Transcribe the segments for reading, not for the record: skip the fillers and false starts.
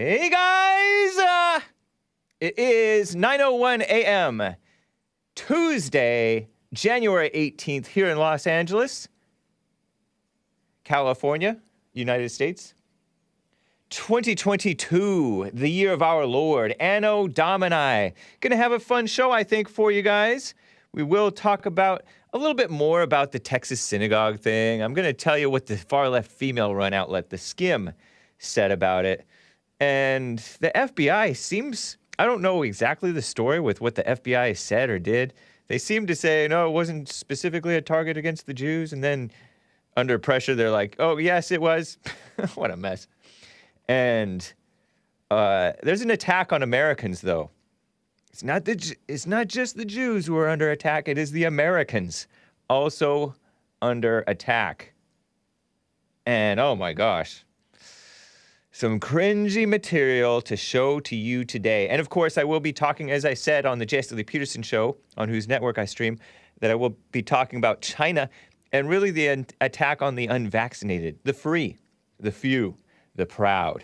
Hey guys, it is 9:01 a.m. Tuesday, January 18th here in Los Angeles, California, United States. 2022, the year of our Lord, Anno Domini. Gonna have a fun show, I think, for you guys. We will talk about a little bit more about the Texas Synagogue thing. I'm gonna tell you what the far-left female-run outlet, The Skim, said about it. And the FBI seems, I don't know exactly the story with what the FBI said or did. They seem to say, no, it wasn't specifically a target against the Jews. And then under pressure, they're like, oh, yes, it was. What a mess. And there's an attack on Americans, though. It's not just the Jews who are under attack. It is the Americans also under attack. And oh my gosh, some cringy material to show to you today. And of course, I will be talking, as I said, on the Jesse Lee Peterson show, on whose network I stream, that I will be talking about China and really the attack on the unvaccinated, the free, the few, the proud.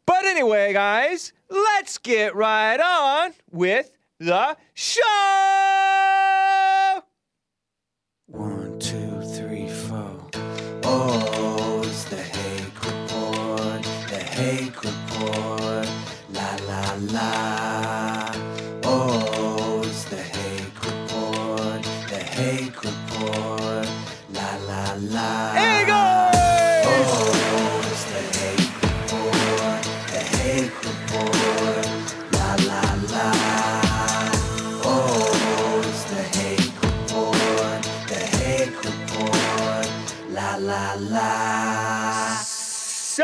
But anyway, guys, let's get right on with the show! 1, 2, 3, 4. Oh, it's the Hake Report, the Hake Report, la la la. Oh, it's the Hake Report, the Hake Report, la la la. Hey, guys! Oh, it's the Hake Report, the Hake Report, la la la. Oh, it's the Hake Report, the Hake Report, la la la. So,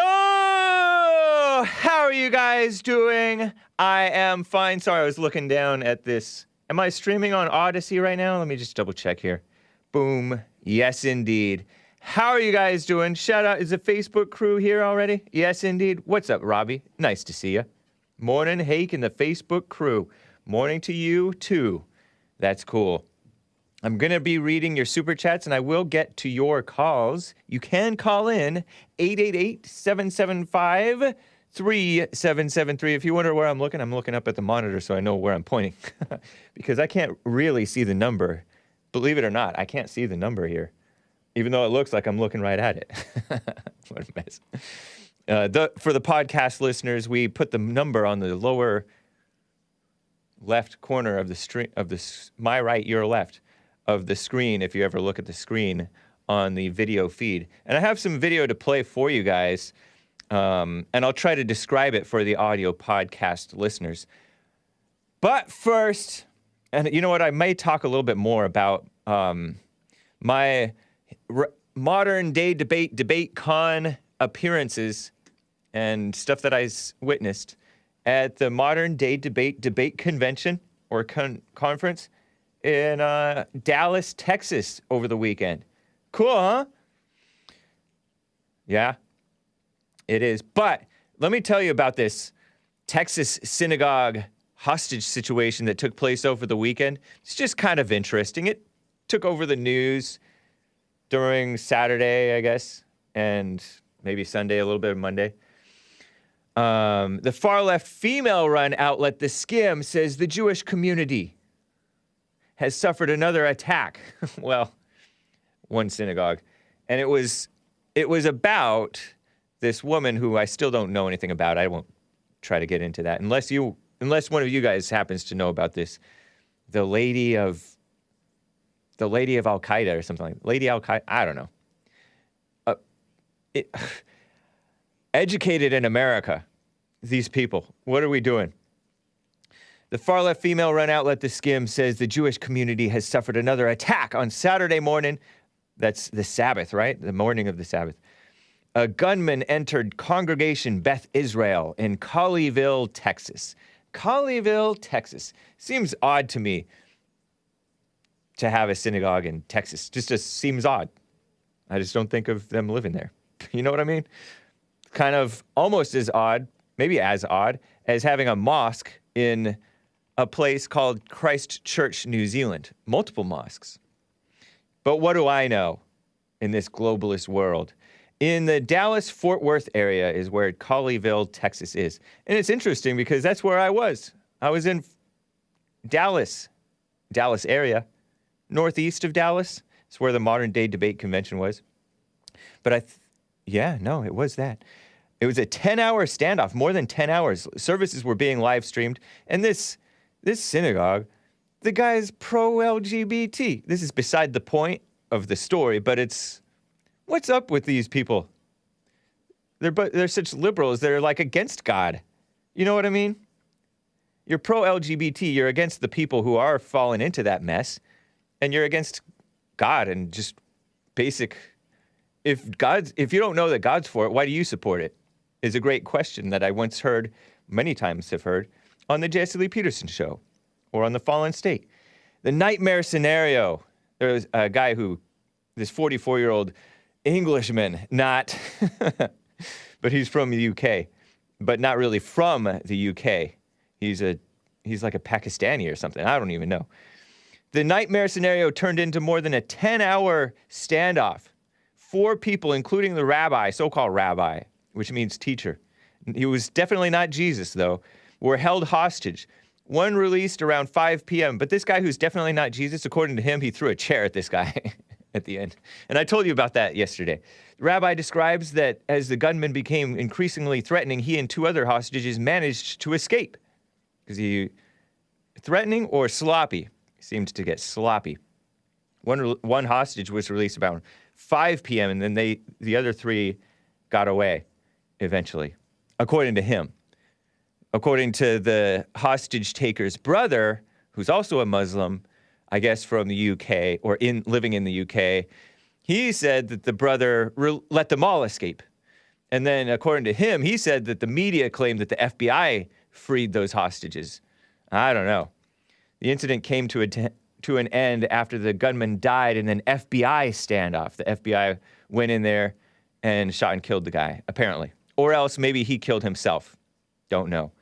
how are you guys doing? I am fine. Sorry, I was looking down at this. Am I streaming on Odyssey right now? Let me just double check here. Boom. Yes, indeed. How are you guys doing? Shout out. Is the Facebook crew here already? Yes, indeed. What's up, Robbie? Nice to see you. Morning, Hake and the Facebook crew. Morning to you, too. That's cool. I'm going to be reading your super chats, and I will get to your calls. You can call in 888-775-3773. If you wonder where I'm looking up at the monitor so I know where I'm pointing because I can't really see the number. Believe it or not, I can't see the number here, even though it looks like I'm looking right at it. What a mess. For the podcast listeners, we put the number on the lower left corner of the stream, my right, your left, of the screen, if you ever look at the screen on the video feed. And I have some video to play for you guys, and I'll try to describe it for the audio podcast listeners. But first, and you know what, I may talk a little bit more about my modern day debate con appearances and stuff that I witnessed at the Modern Day Debate Convention or conference in Dallas, Texas over the weekend. Cool, huh? Yeah, it is. But let me tell you about this Texas Synagogue hostage situation that took place over the weekend. It's just kind of interesting. It took over the news during Saturday, I guess, and maybe Sunday, a little bit of Monday. The far-left female-run outlet, The Skim, says the Jewish community has suffered another attack. Well, one synagogue. And it was about this woman who I still don't know anything about. I won't try to get into that unless one of you guys happens to know about this. The lady of Al-Qaeda or something like that. Lady Al-Qaeda, I don't know. Educated in America, these people. What are we doing? The far-left female-run outlet, The Skim, says the Jewish community has suffered another attack on Saturday morning. That's the Sabbath, right? The morning of the Sabbath. A gunman entered Congregation Beth Israel in Colleyville, Texas. Colleyville, Texas. Seems odd to me to have a synagogue in Texas. Just seems odd. I just don't think of them living there. You know what I mean? Kind of almost as odd, maybe as odd, as having a mosque in a place called Christchurch, New Zealand. Multiple mosques. But what do I know in this globalist world? in the Dallas-Fort Worth area is where Colleyville, Texas is. And it's interesting because that's where I was. I was in Dallas area, northeast of Dallas. It's where the modern-day debate convention was. But it was that. It was a 10-hour standoff, more than 10 hours. Services were being live-streamed. And this synagogue, the guy's pro-LGBT. This is beside the point of the story, but what's up with these people? They're such liberals. They're like against God. You know what I mean? You're pro-LGBT. You're against the people who are falling into that mess. And you're against God and just basic. If you don't know that God's for it, why do you support it? Is a great question that I once heard, many times have heard, on the Jesse Lee Peterson show or on the Fallen State. The nightmare scenario. There was a guy this 44-year-old Englishman, not, but he's from the UK, but not really from the UK. He's like a Pakistani or something. I don't even know. The nightmare scenario turned into more than a 10-hour standoff. 4 people, including the rabbi, so-called rabbi, which means teacher. He was definitely not Jesus, though, were held hostage. One released around 5 p.m., but this guy who's definitely not Jesus, according to him, he threw a chair at this guy at the end. And I told you about that yesterday. The rabbi describes that as the gunman became increasingly threatening, he and 2 other hostages managed to escape. Because he threatening or sloppy? He seemed to get sloppy. One hostage was released about 5 p.m., and then the other 3 got away eventually, according to him. According to the hostage taker's brother, who's also a Muslim, I guess from the UK, or living in the UK, he said that the brother let them all escape. And then, according to him, he said that the media claimed that the FBI freed those hostages. I don't know. The incident came to an end after the gunman died in an FBI standoff. The FBI went in there and shot and killed the guy, apparently. Or else maybe he killed himself. Don't know.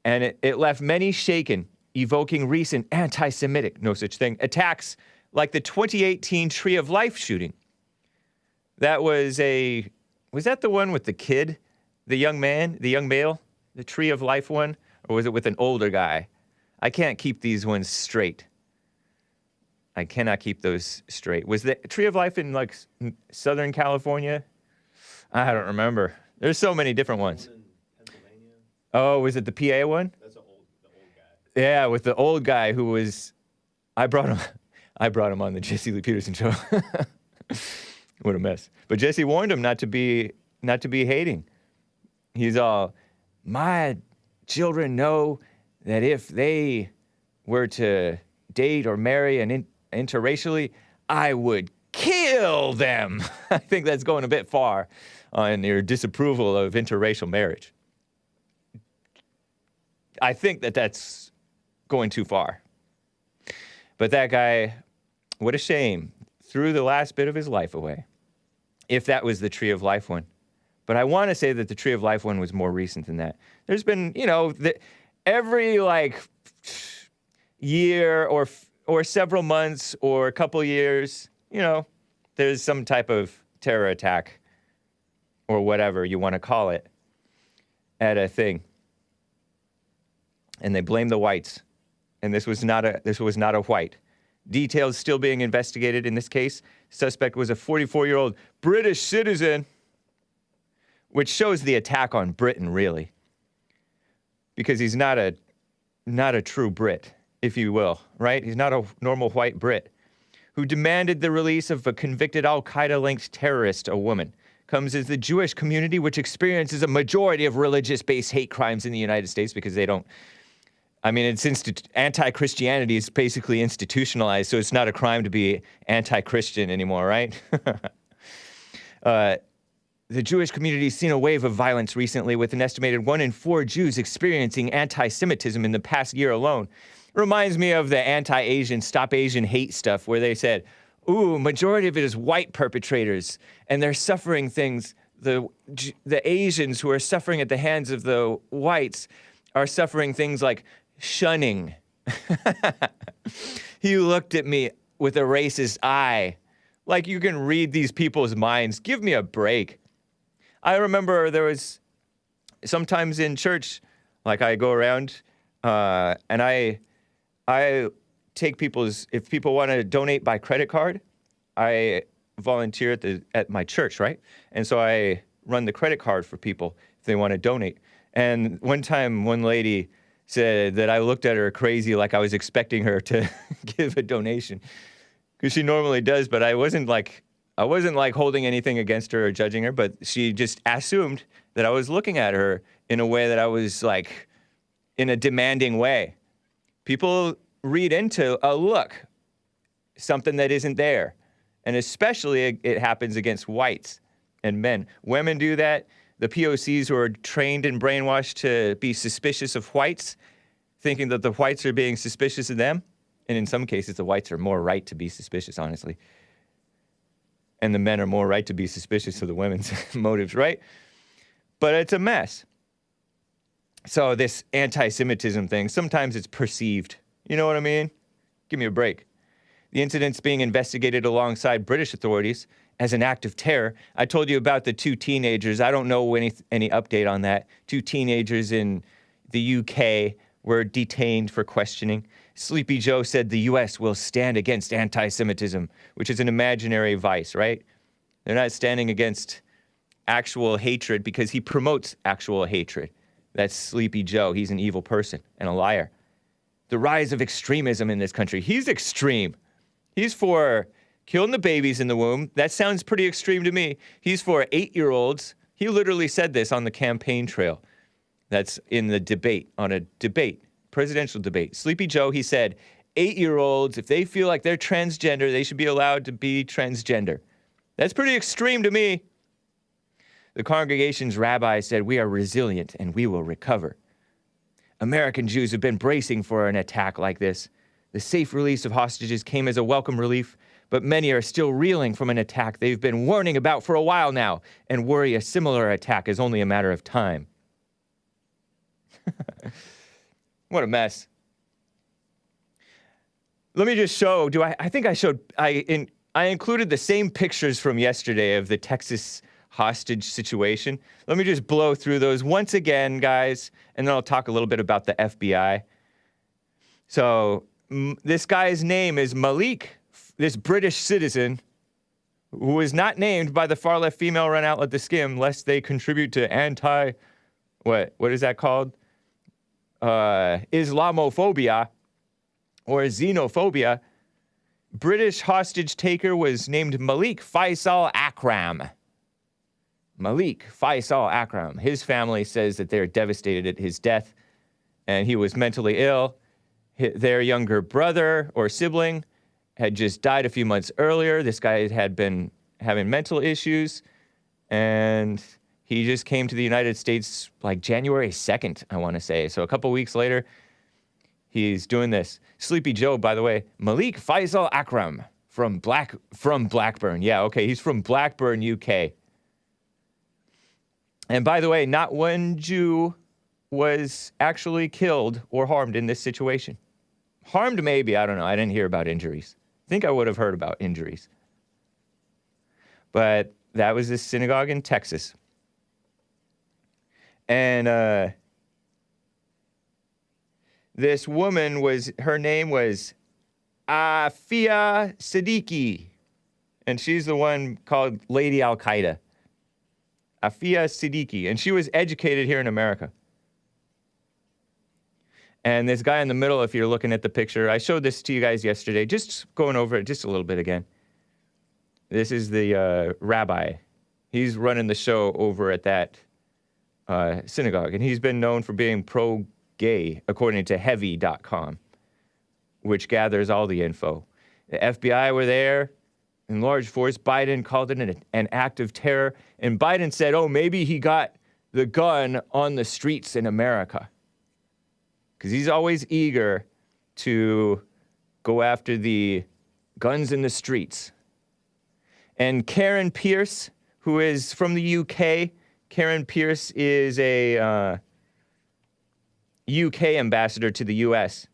And it left many shaken, evoking recent anti-Semitic, no such thing, attacks like the 2018 Tree of Life shooting. Was that the one with the kid, the young male, the Tree of Life one? Or was it with an older guy? I can't keep these ones straight. I cannot keep those straight. Was the Tree of Life in like Southern California? I don't remember. There's so many different ones. Oh, was it the PA one? That's the old guy. Yeah, with the old guy who was. I brought him on the Jesse Lee Peterson show. What a mess! But Jesse warned him not to be hating. He's all, my children know that if they were to date or marry interracially, I would kill them. I think that's going a bit far on your disapproval of interracial marriage. I think that's going too far. But that guy, what a shame, threw the last bit of his life away, if that was the Tree of Life one. But I want to say that the Tree of Life one was more recent than that. There's been, every year or several months or a couple years, there's some type of terror attack or whatever you want to call it at a thing. And they blame the whites. And this was not a white. Details still being investigated in this case. Suspect was a 44-year-old British citizen, which shows the attack on Britain, really. Because he's not a true Brit, if you will, right? He's not a normal white Brit who demanded the release of a convicted al-Qaeda-linked terrorist, a woman. Comes as the Jewish community, which experiences a majority of religious-based hate crimes in the United States because they don't. It's anti-Christianity is basically institutionalized, so it's not a crime to be anti-Christian anymore, right? The Jewish community has seen a wave of violence recently, with an estimated 1 in 4 Jews experiencing anti-Semitism in the past year alone. Reminds me of the anti-Asian, Stop Asian Hate stuff, where they said, majority of it is white perpetrators, and they're suffering things. The Asians who are suffering at the hands of the whites are suffering things like shunning. He looked at me with a racist eye Like you can read these people's minds. Give me a break. I remember there was sometimes in church, like I go around and I take if people want to donate by credit card, I volunteer at my church, right? And so I run the credit card for people if they want to donate. And one time, one lady said that I looked at her crazy, like I was expecting her to give a donation, because she normally does. But I wasn't like holding anything against her or judging her. But she just assumed that I was looking at her in a way that I was like in a demanding way. People read into a look something that isn't there. And especially it happens against whites and men. Women do that. The POCs who are trained and brainwashed to be suspicious of whites, thinking that the whites are being suspicious of them. And in some cases, the whites are more right to be suspicious, honestly. And the men are more right to be suspicious of the women's motives, right? But it's a mess. So this anti-Semitism thing, sometimes it's perceived. You know what I mean? Give me a break. The incident's being investigated alongside British authorities as an act of terror. I told you about the 2 teenagers. I don't know any update on that. 2 teenagers in the UK were detained for questioning. Sleepy Joe said the U.S. will stand against anti-Semitism, which is an imaginary vice, right? They're not standing against actual hatred because he promotes actual hatred. That's Sleepy Joe. He's an evil person and a liar. The rise of extremism in this country. He's extreme. He's for killing the babies in the womb. That sounds pretty extreme to me. He's for 8-year-olds. He literally said this on the campaign trail. That's in the debate, on a debate, presidential debate. Sleepy Joe, he said, 8-year-olds, if they feel like they're transgender, they should be allowed to be transgender. That's pretty extreme to me. The congregation's rabbi said, we are resilient and we will recover. American Jews have been bracing for an attack like this. The safe release of hostages came as a welcome relief, but many are still reeling from an attack they've been warning about for a while now and worry a similar attack is only a matter of time. What a mess. Let me just show, I included the same pictures from yesterday of the Texas hostage situation. Let me just blow through those once again, guys, and then I'll talk a little bit about the FBI. So, this guy's name is Malik, this British citizen, who is not named by the far-left female-run outlet The Skim, lest they contribute to what is that called? Islamophobia or xenophobia. British hostage taker was named Malik Faisal Akram. Malik Faisal Akram. His family says that they're devastated at his death, and he was mentally ill. Their younger brother or sibling had just died a few months earlier. This guy had been having mental issues, and he just came to the United States like January 2nd, I want to say. So a couple weeks later, he's doing this. Sleepy Joe, by the way, Malik Faisal Akram from Blackburn. Yeah, okay, he's from Blackburn, UK. And by the way, not one Jew was actually killed or harmed in this situation. Harmed maybe, I don't know. I didn't hear about injuries. I think I would have heard about injuries. But that was this synagogue in Texas. And this woman her name was Afia Siddiqui. And she's the one called Lady Al-Qaeda. Afia Siddiqui. And she was educated here in America. And this guy in the middle, if you're looking at the picture, I showed this to you guys yesterday, just going over it just a little bit again. This is the rabbi. He's running the show over at that synagogue, and he's been known for being pro-gay, according to Heavy.com, which gathers all the info. The FBI were there in large force. Biden called it an act of terror, and Biden said, oh, maybe he got the gun on the streets in America. Because he's always eager to go after the guns in the streets. And Karen Pierce, who is from the UK, Karen Pierce is a UK ambassador to the US.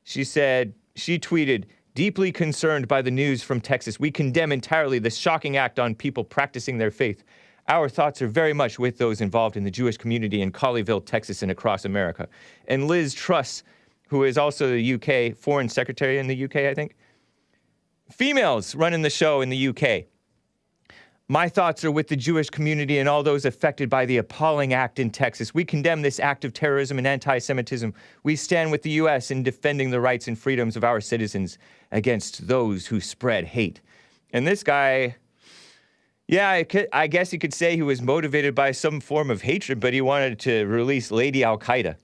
She tweeted, Deeply concerned by the news from Texas, we condemn entirely the shocking act on people practicing their faith. Our thoughts are very much with those involved in the Jewish community in Colleyville, Texas, and across America. And Liz Truss, who is also the UK Foreign Secretary in the UK, I think. Females running the show in the UK. My thoughts are with the Jewish community and all those affected by the appalling act in Texas. We condemn this act of terrorism and anti-Semitism. We stand with the U.S. in defending the rights and freedoms of our citizens against those who spread hate. And this guy, yeah, I guess you could say he was motivated by some form of hatred, but he wanted to release Lady Al-Qaeda.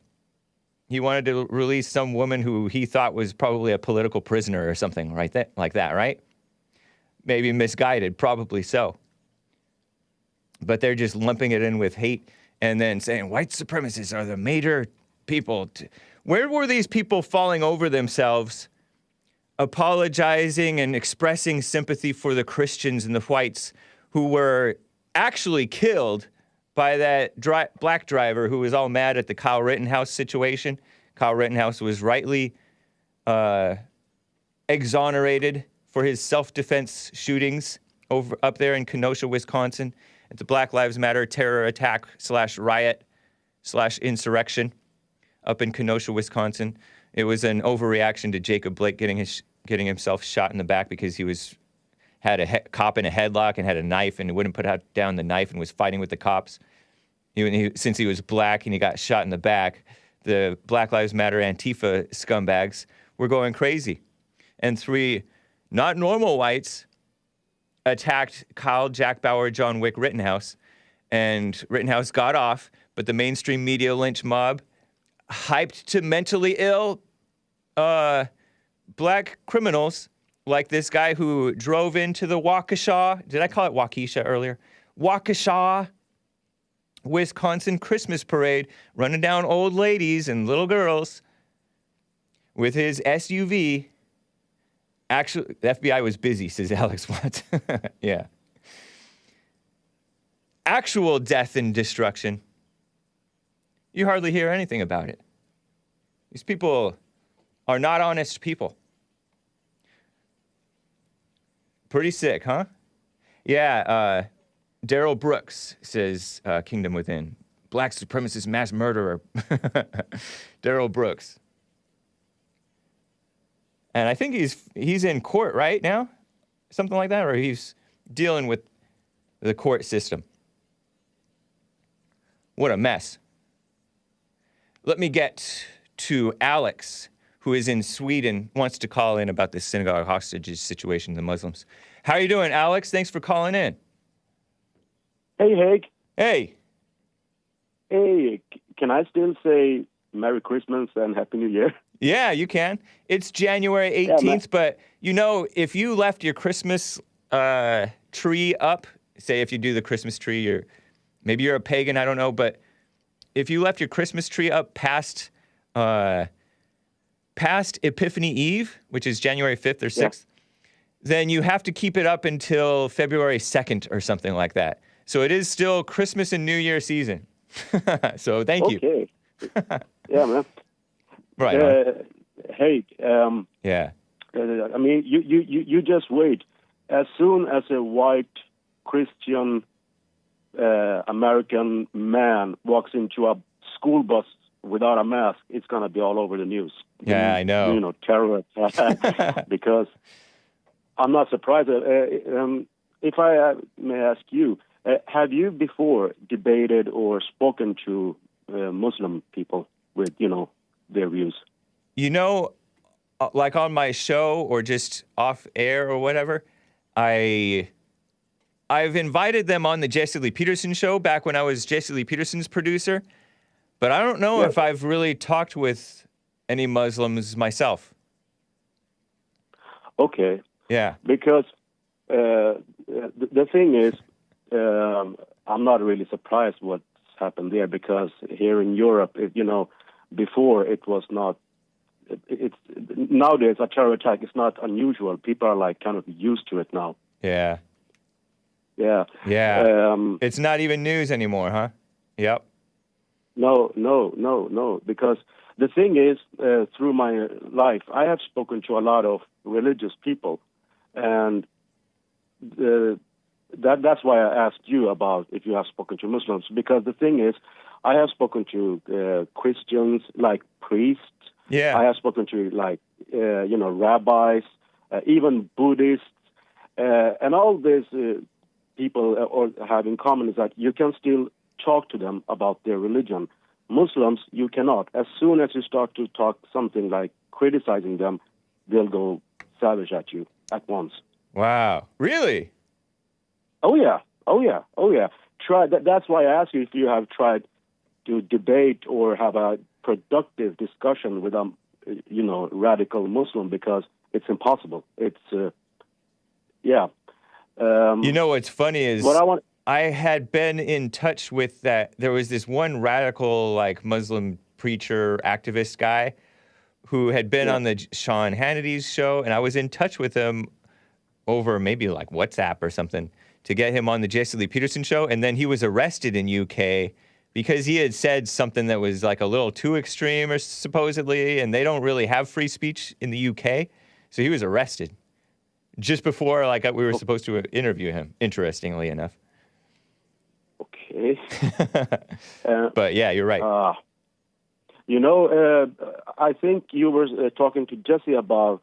He wanted to release some woman who he thought was probably a political prisoner or something like that, right? Maybe misguided, probably so. But they're just lumping it in with hate and then saying white supremacists are the major people. Where were these people falling over themselves, apologizing and expressing sympathy for the Christians and the whites who were actually killed by that black driver who was all mad at the Kyle Rittenhouse situation? Kyle Rittenhouse was rightly exonerated for his self-defense shootings up there in Kenosha, Wisconsin. At the Black Lives Matter terror attack / riot / insurrection up in Kenosha, Wisconsin. It was an overreaction to Jacob Blake getting himself shot in the back because he had a cop in a headlock and had a knife and he wouldn't put down the knife and was fighting with the cops. Since he was black and he got shot in the back, the Black Lives Matter Antifa scumbags were going crazy. And 3 not normal whites attacked Kyle, Jack Bauer, John Wick Rittenhouse, and Rittenhouse got off, but the mainstream media lynch mob hyped to mentally ill black criminals like this guy who drove into the Waukesha, did I call it Waukesha earlier? Waukesha, Wisconsin Christmas parade, running down old ladies and little girls with his SUV. Actually, the FBI was busy, says Alex Watts. Yeah. Actual death and destruction. You hardly hear anything about it. These people are not honest people. Pretty sick, huh? Yeah, Daryl Brooks says Kingdom Within. Black supremacist mass murderer. Daryl Brooks. And I think he's in court right now, something like that, or he's dealing with the court system. What a mess. Let me get to Alex, who is in Sweden, wants to call in about the synagogue hostages situation, the Muslims. How are you doing, Alex? Thanks for calling in. Hey, Hake. Hey. Hey, can I still say Merry Christmas and Happy New Year? Yeah, you can. It's January 18th, but if you left your Christmas tree up, say if you do the Christmas tree, maybe you're a pagan, I don't know, but if you left your Christmas tree up past Epiphany Eve, which is January 5th or 6th, then you have to keep it up until February 2nd or something like that. So it is still Christmas and New Year season. So thank you. Okay. Yeah, man. Right. Hey. Yeah. I mean, you just wait. As soon as a white Christian American man walks into a school bus without a mask, it's gonna be all over the news. Yeah, I know. You know, terror attack. Because I'm not surprised. If I may ask you, have you before debated or spoken to Muslim people with, their views? Like on my show or just off air or whatever, I've invited them on the Jesse Lee Peterson show back when I was Jesse Lee Peterson's producer, but I don't know if I've really talked with any Muslims myself. Okay. Yeah. Because the thing is, I'm not really surprised what's happened there, because here in Europe, before it was not. It's nowadays a terror attack is not unusual. People are like kind of used to it now. Yeah. Yeah. Yeah. It's not even news anymore, huh? Yep. No. Because The thing is, through my life, I have spoken to a lot of religious people, and that's why I asked you about if you have spoken to Muslims, because the thing is, I have spoken to Christians, like priests. Yeah. I have spoken to rabbis, even Buddhists, and all these people have in common is that you can still talk to them about their religion. Muslims, you cannot. As soon as you start to talk something like criticizing them, they'll go savage at you at once. Wow. Really? Oh yeah. Try that. That's why I asked you if you have tried to debate or have a productive discussion with a radical Muslim, because it's impossible. It's What's funny is I had been in touch with that. There was this one radical, like, Muslim preacher activist guy who had been on the Sean Hannity's show, and I was in touch with him over maybe like WhatsApp or something to get him on the Jesse Lee Peterson show, and then he was arrested in UK because he had said something that was like a little too extreme, or supposedly, and they don't really have free speech in the UK, so he was arrested just before we were supposed to interview him, interestingly enough. Okay. But yeah, you're right. I think you were talking to Jesse about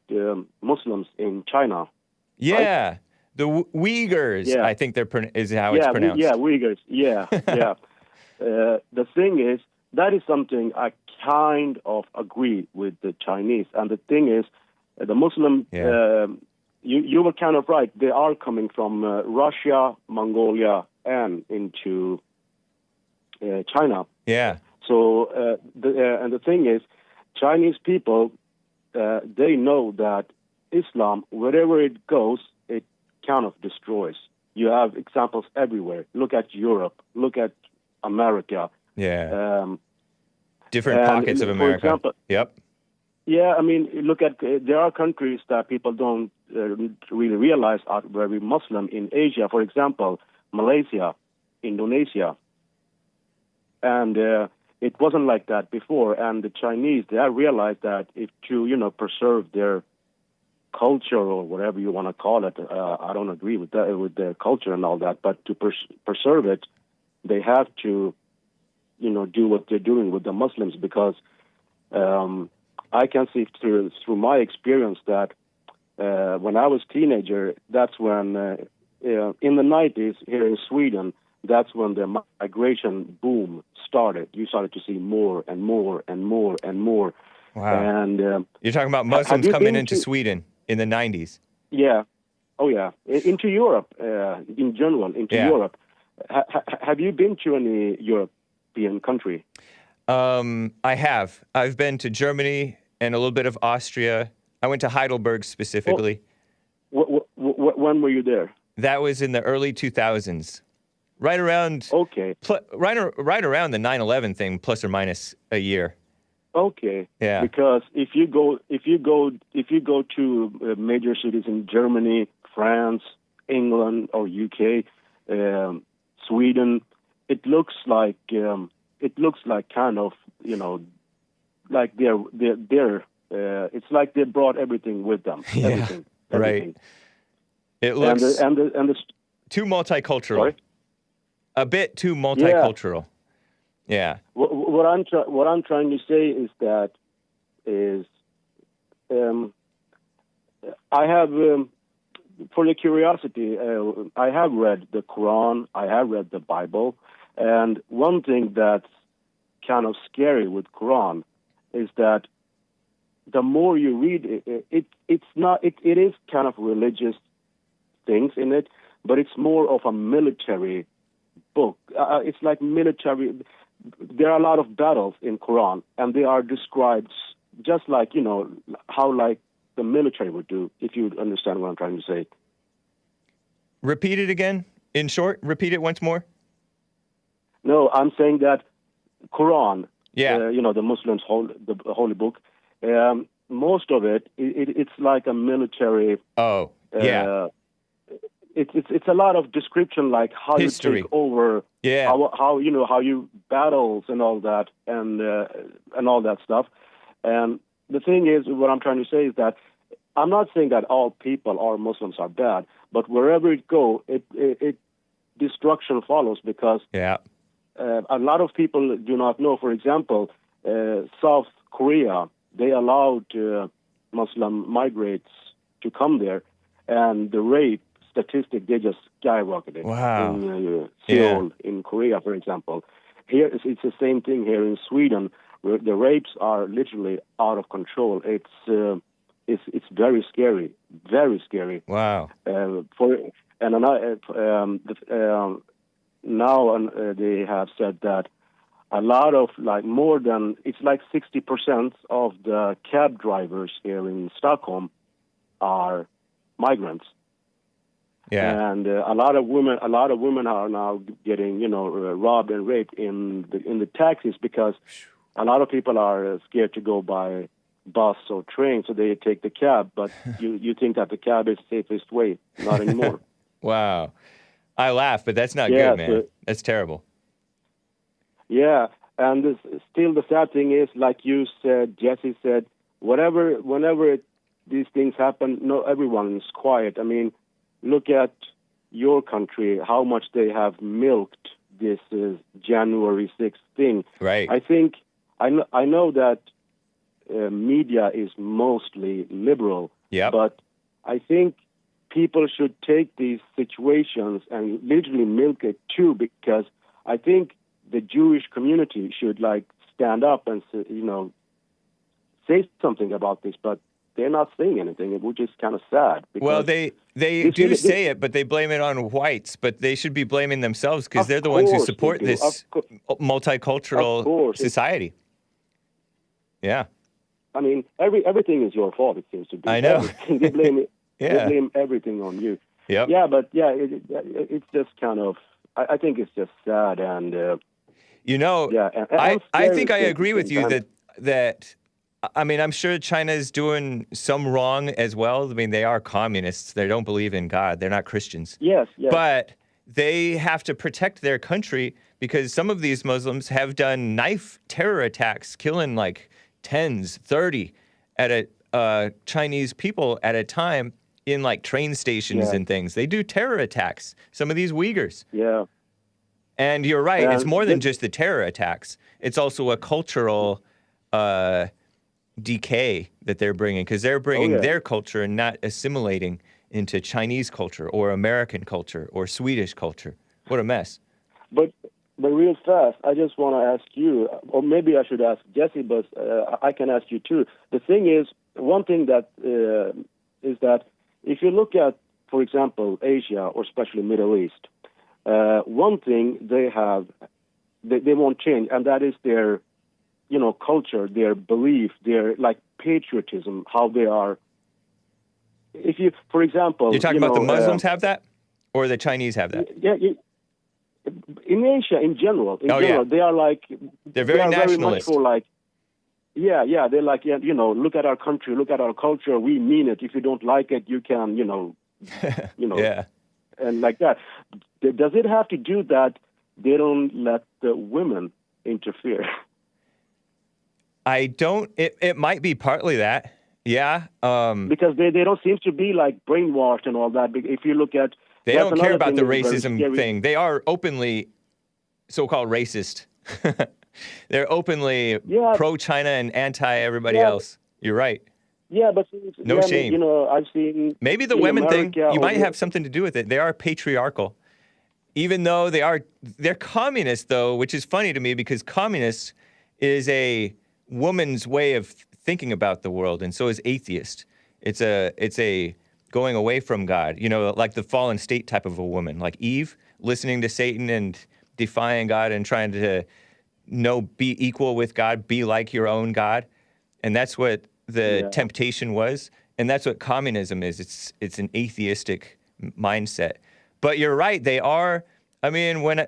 Muslims in China. Yeah, right? The Uyghurs, yeah. I think is how it's pronounced. Uyghurs. Yeah. The thing is, that is something I kind of agree with the Chinese. And the thing is, the Muslim, you were kind of right. They are coming from Russia, Mongolia, and into China. Yeah. So, and the thing is, Chinese people, they know that Islam, wherever it goes, it kind of destroys. You have examples everywhere. Look at Europe. Look at America. Yeah. Different pockets of America. For example, yep. Yeah, I mean, look at, there are countries that people don't really realize are very Muslim in Asia. For example, Malaysia, Indonesia. And it wasn't like that before. And the Chinese, they have realized that if to, preserve their culture or whatever you want to call it, I don't agree with that, with their culture and all that, but to preserve it, they have to, do what they're doing with the Muslims, because I can see through my experience that when I was a teenager, that's when, in the 90s here in Sweden, that's when the migration boom started. You started to see more and more and more and more. Wow. And you're talking about Muslims coming into Sweden in the 90s? Yeah. Oh, yeah. Into Europe, in general, Europe. Have you been to any European country? I have. I've been to Germany and a little bit of Austria. I went to Heidelberg specifically. When were you there? That was in the early 2000s. Right around right around the 9/11 thing, plus or minus a year. Okay. Yeah. Because if you go to major cities in Germany, France, England, or UK, Sweden, it looks like kind of, like they're it's like they brought everything with them. Yeah. Everything. Right. It looks and the too multicultural. Sorry? A bit too multicultural. Yeah. What I'm trying to say is that I have, for the curiosity, I have read the Quran, I have read the Bible, and one thing that's kind of scary with Quran is that the more you read it, it is kind of religious things in it, but it's more of a military book. It's like military. There are a lot of battles in Quran, and they are described just like, how like the military would do, if you understand what I'm trying to say. Repeat it again. In short, repeat it once more. No, I'm saying that Quran, yeah, the Muslims' the holy book, most of it's like a military. Oh, yeah. it's a lot of description, like how History. you take over, Yeah. how you battles and all that, and all that stuff. And the thing is, what I'm trying to say is that I'm not saying that all people or Muslims are bad, but wherever it go, it destruction follows, because Yeah. a lot of people do not know. For example, South Korea, they allowed Muslim migrants to come there, and the rape statistic, they just skyrocketed. Wow. In Seoul, in Korea, for example. Here, it's the same thing here in Sweden, where the rapes are literally out of control. It's very scary, very scary. Wow. Now they have said that a lot of, like, more than, it's like 60% of the cab drivers here in Stockholm are migrants. Yeah. And a lot of women are now getting, robbed and raped in the taxis, because a lot of people are scared to go by bus or train, so they take the cab. But you think that the cab is the safest way? Not anymore. Wow. I laugh, but that's not Yeah, good, man. so- That's terrible. Yeah, and still the sad thing is, like you said, Jesse said, whenever these things happen, no, everyone is quiet. I mean, look at your country, how much they have milked this January 6th thing. Right. I think, I know that media is mostly liberal, Yep. but I think people should take these situations and literally milk it too, because I think the Jewish community should, like, stand up and say something about this, but they're not saying anything, which is kind of sad. Well, they do say it, but they blame it on whites. But they should be blaming themselves, because they're the ones who support this multicultural society. Yeah. I mean, everything is your fault, it seems to be. I know. They blame it. Yeah. They blame everything on you. Yep. Yeah, but it's just kind of. I think it's just sad, and yeah. And I think I scary agree with you at the same that. I mean, I'm sure China is doing some wrong as well. I mean, they are communists. They don't believe in God. They're not Christians. Yes. But they have to protect their country, because some of these Muslims have done knife terror attacks, killing like 30 at Chinese people at a time in like train stations and things. They do terror attacks. Some of these Uyghurs. Yeah. And you're right. It's more than just the terror attacks. It's also a cultural decay that they're bringing, because they're bringing their culture and not assimilating into Chinese culture or American culture or Swedish culture. What a mess. But real fast, I just want to ask you, or maybe I should ask Jesse, but I can ask you too. The thing is, one thing that is that if you look at, for example, Asia or especially Middle East, one thing they have, they won't change, and that is their culture, their belief, their, like, patriotism, how they are. If you, for example... You're talking about the Muslims have that? Or the Chinese have that? Yeah, in Asia, in general, they are like... They're very nationalist. Very much for, like, they're like, look at our country, look at our culture, we mean it. If you don't like it, you can, Yeah. And like that. Does it have to do that they don't let the women interfere? I don't. It might be partly that. Yeah. Because they don't seem to be, like, brainwashed and all that. If you look at... They don't care about the racism thing. They are openly so-called racist. They're openly pro-China and anti-everybody else. You're right. Yeah, but... No shame. I've seen... Maybe the women thing, you might have something to do with it. They are patriarchal. Even though they're communist, though, which is funny to me, because communist is a woman's way of thinking about the world, and so is atheist. It's a going away from God, like the fallen state type of a woman, like Eve, listening to Satan and defying God and trying to be equal with God, be like your own God. And that's what the temptation was. And that's what communism is. It's an atheistic mindset. But you're right, they are. I mean, when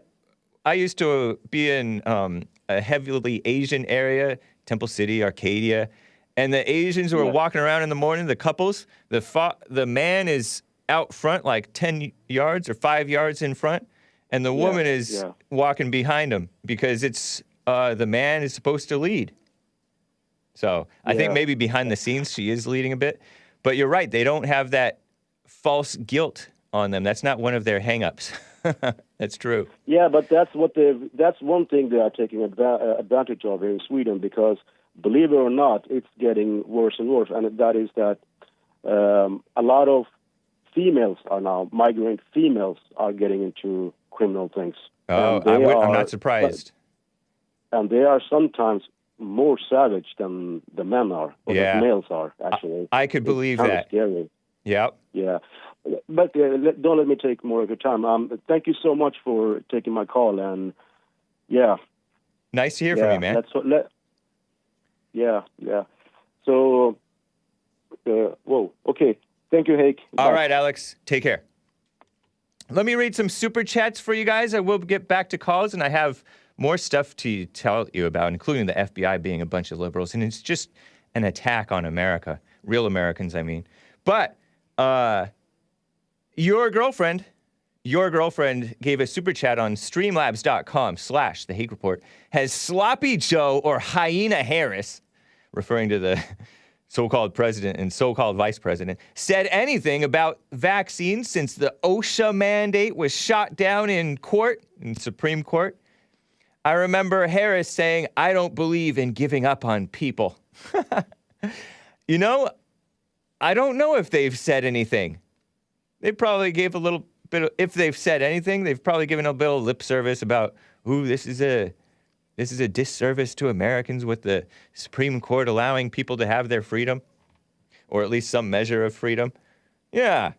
I used to be in a heavily Asian area, Temple City, Arcadia, and the Asians were walking around in the morning, the couples, the man is out front, like 10 yards or 5 yards in front, and the woman is walking behind him because it's the man is supposed to lead. So I think maybe behind the scenes she is leading a bit. But you're right, they don't have that false guilt on them. That's not one of their hang-ups. That's true. Yeah, but that's one thing they are taking advantage of here in Sweden, because believe it or not, it's getting worse and worse. And that is that a lot of females are now, migrant females are getting into criminal things. Oh, I'm not surprised. And they are sometimes more savage than the men are, or the males are, actually. I could believe that. Scary. Yep. Yeah. But don't let me take more of your time. Thank you so much for taking my call. And, nice to hear from you, man. That's what, yeah. So, okay. Thank you, Hake. All right, Alex. Take care. Let me read some super chats for you guys. I will get back to calls, and I have more stuff to tell you about, including the FBI being a bunch of liberals. And it's just an attack on America. Real Americans, I mean. But your girlfriend gave a super chat on streamlabs.com/The Hake Report. Has Sloppy Joe or Hyena Harris, referring to the so-called president and so-called vice president, said anything about vaccines since the OSHA mandate was shot down in Supreme Court? I remember Harris saying, "I don't believe in giving up on people." You know, I don't know if they've said anything. They probably gave a little bit of, if they've said anything, they've probably given a bit of lip service about, this is a disservice to Americans with the Supreme Court allowing people to have their freedom, or at least some measure of freedom. Yeah.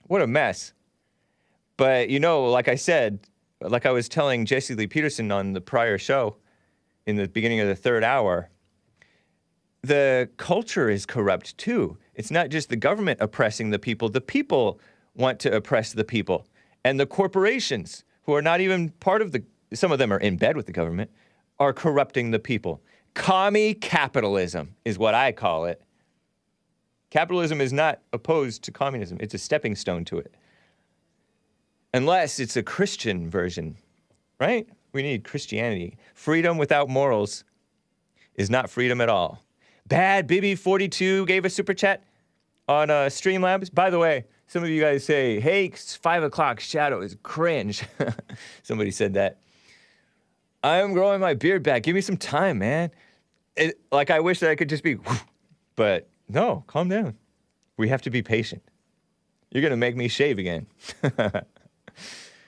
What a mess. But, like I said, like I was telling Jesse Lee Peterson on the prior show in the beginning of the third hour, the culture is corrupt too. It's not just the government oppressing the people want to oppress the people. And the corporations, who are not even part of some of them are in bed with the government, are corrupting the people. Commie capitalism is what I call it. Capitalism is not opposed to communism. It's a stepping stone to it. Unless it's a Christian version, right? We need Christianity. Freedom without morals is not freedom at all. Bad Bibby 42 gave a super chat on Streamlabs. By the way, some of you guys say, Hake's 5 o'clock shadow is cringe. Somebody said that. I'm growing my beard back. Give me some time, man. I wish that I could just be, but no, calm down. We have to be patient. You're going to make me shave again.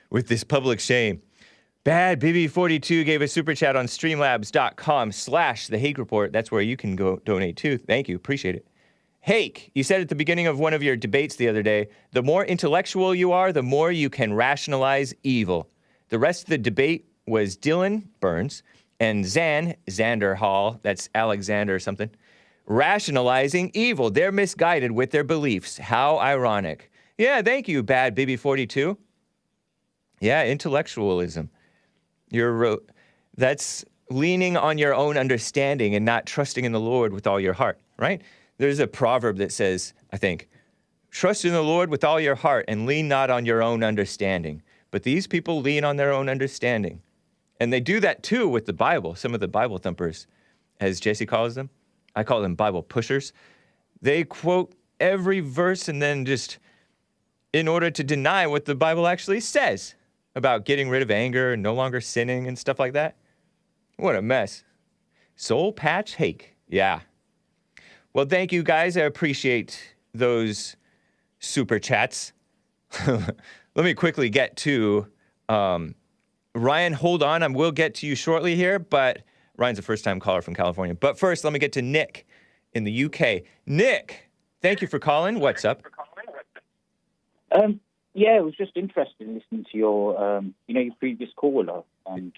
With this public shame. Bad Bibby42 gave a super chat on streamlabs.com/The Hake Report. That's where you can go donate too. Thank you. Appreciate it. Hake, you said at the beginning of one of your debates the other day, the more intellectual you are, the more you can rationalize evil. The rest of the debate was Dylan Burns and Xander Hall, that's Alexander or something, rationalizing evil. They're misguided with their beliefs. How ironic. Yeah, thank you, Bad Bibby42. Yeah, intellectualism. That's leaning on your own understanding and not trusting in the Lord with all your heart, right? There's a proverb that says, I think, trust in the Lord with all your heart and lean not on your own understanding. But these people lean on their own understanding. And they do that too with the Bible. Some of the Bible thumpers, as Jesse calls them. I call them Bible pushers. They quote every verse and then just, in order to deny what the Bible actually says about getting rid of anger and no longer sinning and stuff like that. What a mess. Soul Patch Hake. Yeah. Well, thank you guys. I appreciate those super chats. Let me quickly get to Ryan. Hold on. I will get to you shortly here, but Ryan's a first-time caller from California. But first, let me get to Nick in the UK. Nick, thank you for calling. What's up? Yeah, it was just interesting listening to your, your previous caller and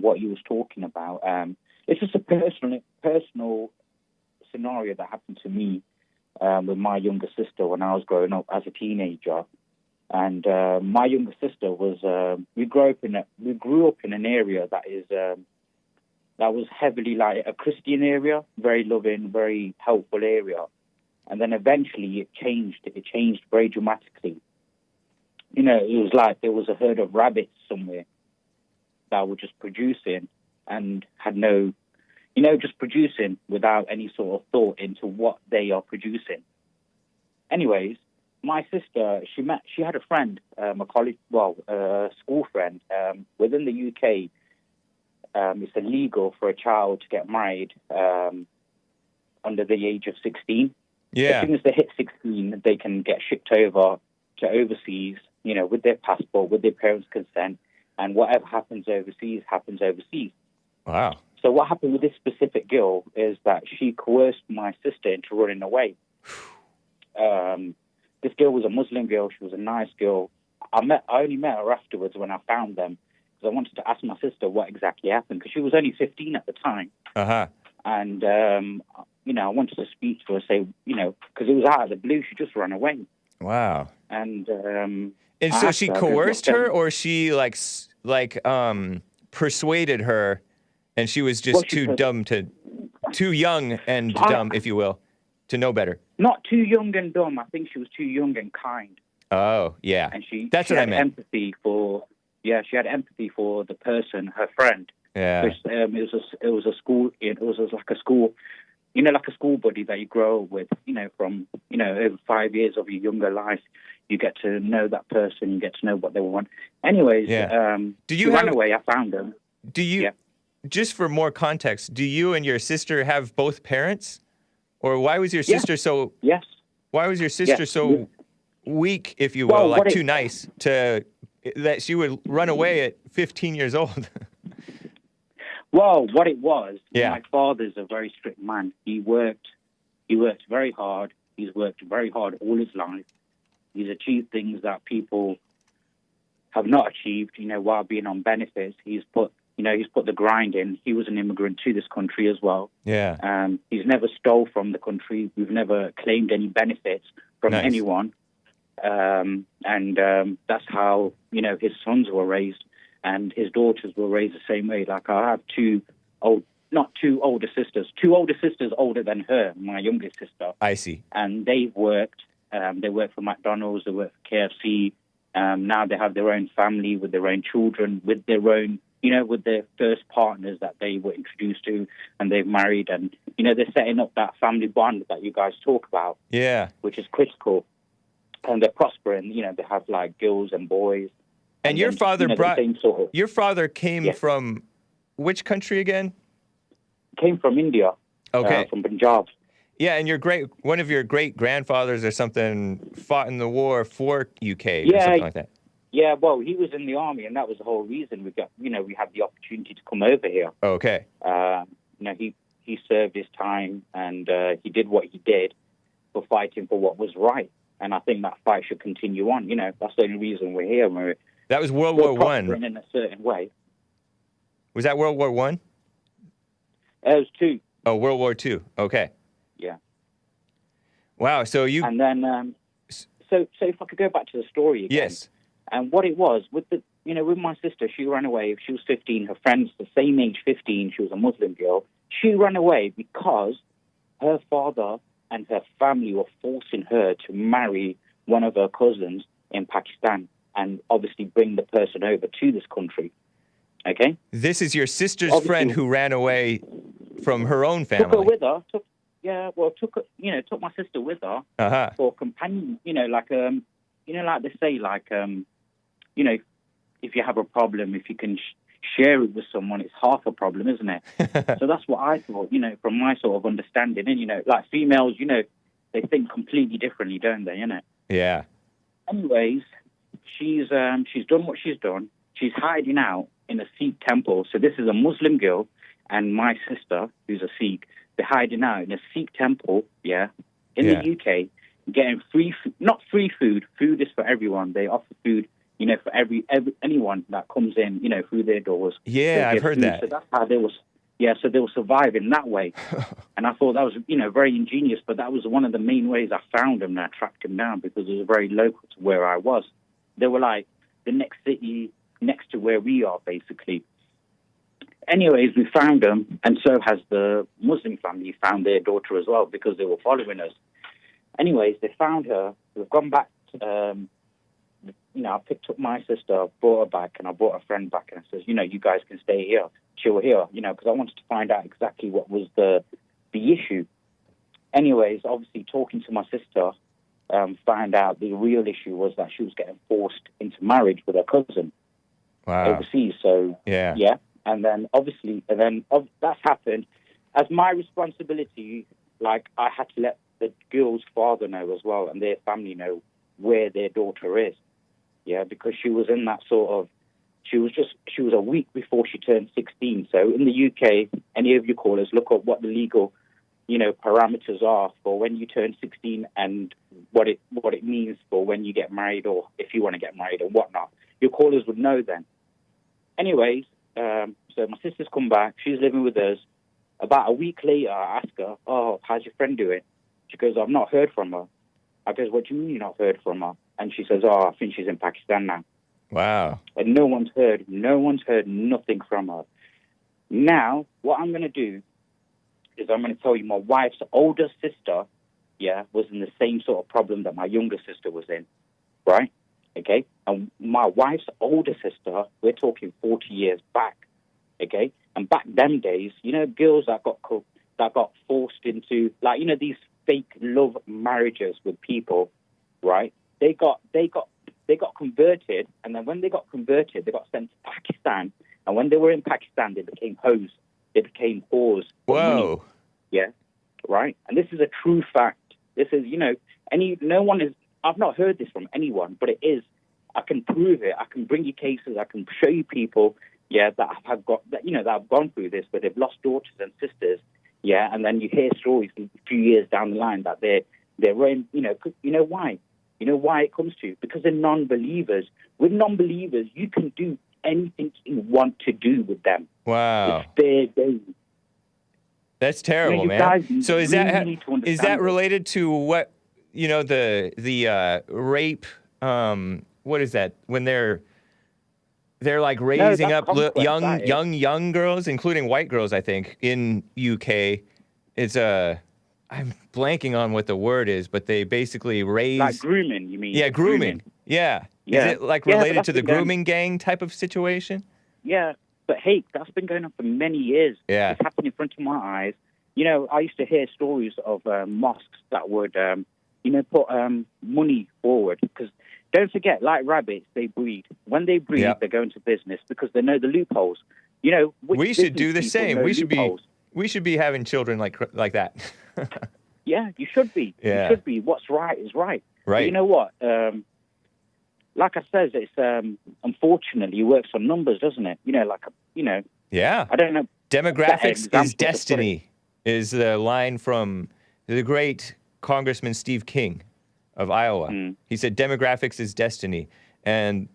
what you was talking about. It's just a personal scenario that happened to me with my younger sister when I was growing up as a teenager. And my younger sister was, we grew up in an area that is that was heavily like a Christian area, very loving, very helpful area. And then eventually it changed. It changed very dramatically. You know, it was like there was a herd of rabbits somewhere that were just producing and had no, you know, just producing without any sort of thought into what they are producing. Anyways, my sister, she had a friend, a school friend. Within the UK, it's illegal for a child to get married under the age of 16. Yeah. As soon as they hit 16, they can get shipped over to overseas, you know, with their passport, with their parents' consent, and whatever happens overseas happens overseas. Wow. So what happened with this specific girl is that she coerced my sister into running away. This girl was a Muslim girl. She was a nice girl. I only met her afterwards when I found them, because I wanted to ask my sister what exactly happened, because she was only 15 at the time. Uh-huh. And, you know, I wanted to speak to her, say, you know, because it was out of the blue. She just ran away. Wow. And so she coerced her, or she persuaded her, and she was just too young and dumb, if you will, to know better. Not too young and dumb. I think she was too young and kind. Oh, yeah. And she what I meant. Empathy for, she had empathy for the person, her friend. Yeah. It was a school. It was like a school, you know, like a school buddy that you grow up with. You know, from over 5 years of your younger life, you get to know that person. You get to know what they want. Anyways, she ran away. I found them. Do you? Yeah. Just for more context, do you and your sister have both parents? Or why was your sister so... Yes. Why was your sister so weak, if you will, too nice, that she would run away at 15 years old? Well, what it was, my father's a very strict man. He worked very hard. He's worked very hard all his life. He's achieved things that people have not achieved, you know, while being on benefits. He's put the grind in. He was an immigrant to this country as well. Yeah. He's never stole from the country. We've never claimed any benefits from anyone. And that's how, you know, his sons were raised, and his daughters were raised the same way. Like, I have two older sisters older than her, my youngest sister. I see. And they've worked. They work for McDonald's, they work for KFC. Now they have their own family with their own children, with their own, you know, with their first partners that they were introduced to, and they've married, and, you know, they're setting up that family bond that you guys talk about. Yeah. Which is critical. And they're prospering, you know, they have like girls and boys. And your father your father came from which country again? Came from India. Okay. From Punjab. Yeah, and one of your great grandfathers or something fought in the war for UK or something like that. Yeah, well, he was in the army, and that was the whole reason we had the opportunity to come over here. Okay. You know, he served his time, and he did what he did for fighting for what was right. And I think that fight should continue on. You know, that's the only reason we're here. That was World War One. In a certain way. Was that World War One? It was two. Oh, World War II. Okay. Yeah. Wow. So you. And then, so if I could go back to the story again. Yes. And what it was with my sister, she ran away. She was 15. Her friends, the same age, 15. She was a Muslim girl. She ran away because her father and her family were forcing her to marry one of her cousins in Pakistan, and obviously bring the person over to this country. Okay? This is your sister's friend who ran away from her own family. Took her with her. Took my sister with her for companion. You know, like like they say, like you know, if you have a problem, if you can share it with someone, it's half a problem, isn't it? So that's what I thought, you know, from my sort of understanding. And, you know, like females, you know, they think completely differently, don't they, innit? Yeah. Anyways, she's done what she's done. She's hiding out in a Sikh temple. So this is a Muslim girl and my sister, who's a Sikh. They're hiding out in a Sikh temple, in the UK, getting not free food. Food is for everyone. They offer food, you know, for anyone that comes in, you know, through their doors. Yeah, I've heard that. So that's how they was. Yeah, so they were surviving that way. And I thought that was, you know, very ingenious, but that was one of the main ways I found them and I tracked them down, because it was very local to where I was. They were like the next city next to where we are, basically. Anyways, we found them, and so has the Muslim family found their daughter as well, because they were following us. Anyways, they found her. We've gone back. I picked up my sister, brought her back, and I brought a friend back. And I says, you guys can stay here, chill here, because I wanted to find out exactly what was the issue. Anyways, obviously talking to my sister, found out the real issue was that she was getting forced into marriage with her cousin overseas. So yeah, and then that's happened. As my responsibility, like I had to let the girl's father know as well, and their family know where their daughter is. Yeah, because she was in that she was a week before she turned 16. So in the UK, any of you callers, look up what the legal, parameters are for when you turn 16 and what it means for when you get married or if you want to get married and whatnot. Your callers would know then. Anyways, so my sister's come back. She's living with us. About a week later, I ask her, "Oh, how's your friend doing?" She goes, "I've not heard from her." I goes, "What do you mean you've not heard from her?" And she says, "Oh, I think she's in Pakistan now." Wow. And no one's heard nothing from her. Now, what I'm going to do is I'm going to tell you my wife's older sister, was in the same sort of problem that my younger sister was in, right? Okay? And my wife's older sister, we're talking 40 years back, okay? And back them days, girls that got forced into, these fake love marriages with people, right? They got converted, and then when they got converted, they got sent to Pakistan. And when they were in Pakistan, they became hoes. They became whores. Whoa. Yeah, right? And this is a true fact. This is, I've not heard this from anyone, but it is. I can prove it. I can bring you cases. I can show you people, that have gone through this, where they've lost daughters and sisters, and then you hear stories a few years down the line that they're in, why? You know why it comes to? Because they're non-believers. With non-believers, you can do anything you want to do with them. Wow. It's fair game. That's terrible, man. So is that related to what, the rape, what is that? When they're like raising up young girls, including white girls, I think, in UK. It's I'm blanking on what the word is, but they basically raise... Like grooming, you mean? Yeah, grooming. Yeah. Is it related to the grooming gang type of situation? Yeah, but Hake, that's been going on for many years. Yeah. It's happened in front of my eyes. I used to hear stories of mosques that would, put money forward. Because don't forget, like rabbits, they breed. When they breed, they go into business because they know the loopholes. We should do the same. We should be having children like that. Yeah, you should be. Yeah. You should be. What's right is right. Right. But you know what? Like I said, it's unfortunately it works on numbers, doesn't it? Yeah. I don't know. Demographics is destiny is the line from the great Congressman Steve King of Iowa. He said demographics is destiny. And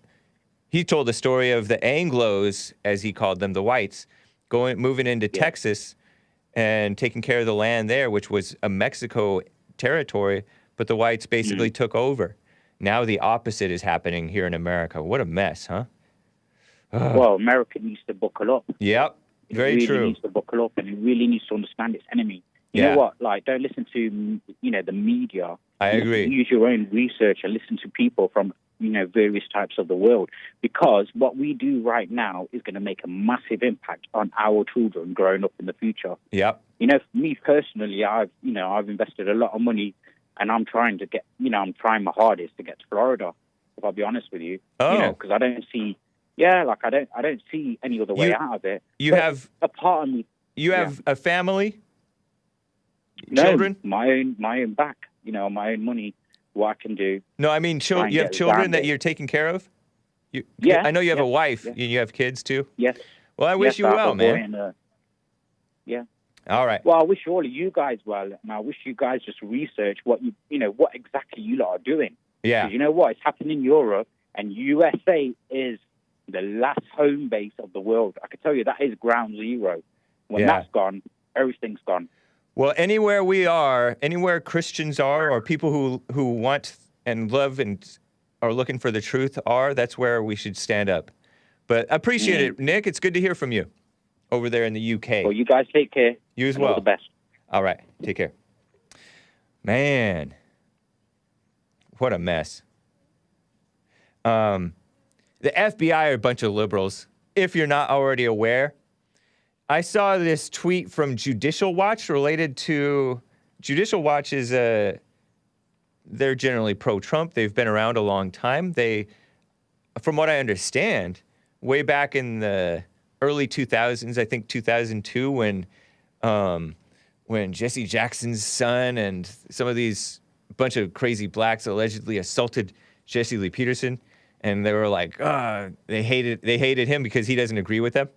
he told the story of the Anglos, as he called them, the whites, moving into Texas and taking care of the land there, which was a Mexico territory, but the whites basically took over. Now the opposite is happening here in America. What a mess, huh? Well, America needs to buckle up. Yep, very true. It really needs to buckle up, and it really needs to understand its enemy. You know what? Don't listen to, the media. I agree. Use your own research and listen to people from, various types of the world. Because what we do right now is going to make a massive impact on our children growing up in the future. Yep. For me personally, I've invested a lot of money, and I'm trying to get, I'm trying my hardest to get to Florida, if I'll be honest with you. Oh. Because I don't see, I don't see any other way out of it. Have a part of me. You have a family? No, children? My own back, my own money, what I can do. No, I mean, you have children that you're taking care of? I know you have a wife, and you have kids too? Yes. Well, I wish you well, man. Yeah. All right. Well, I wish all of you guys well, and I wish you guys just research what what exactly you lot are doing. Yeah. Because you know what? It's happening in Europe, and USA is the last home base of the world. I can tell you that is ground zero. When that's gone, everything's gone. Well, anywhere we are, anywhere Christians are, or people who want and love and are looking for the truth are, that's where we should stand up. But I appreciate it, Nick. It's good to hear from you over there in the UK. Well, you guys take care. You as well. All the best. All right. Take care. Man, What a mess. The FBI are a bunch of liberals, if you're not already aware. I saw this tweet from Judicial Watch related to... Judicial Watch is they're generally pro-Trump. They've been around a long time. They, from what I understand, way back in the early 2000s, I think 2002, when Jesse Jackson's son and some of these bunch of crazy blacks allegedly assaulted Jesse Lee Peterson, and they were like, they hated him because he doesn't agree with them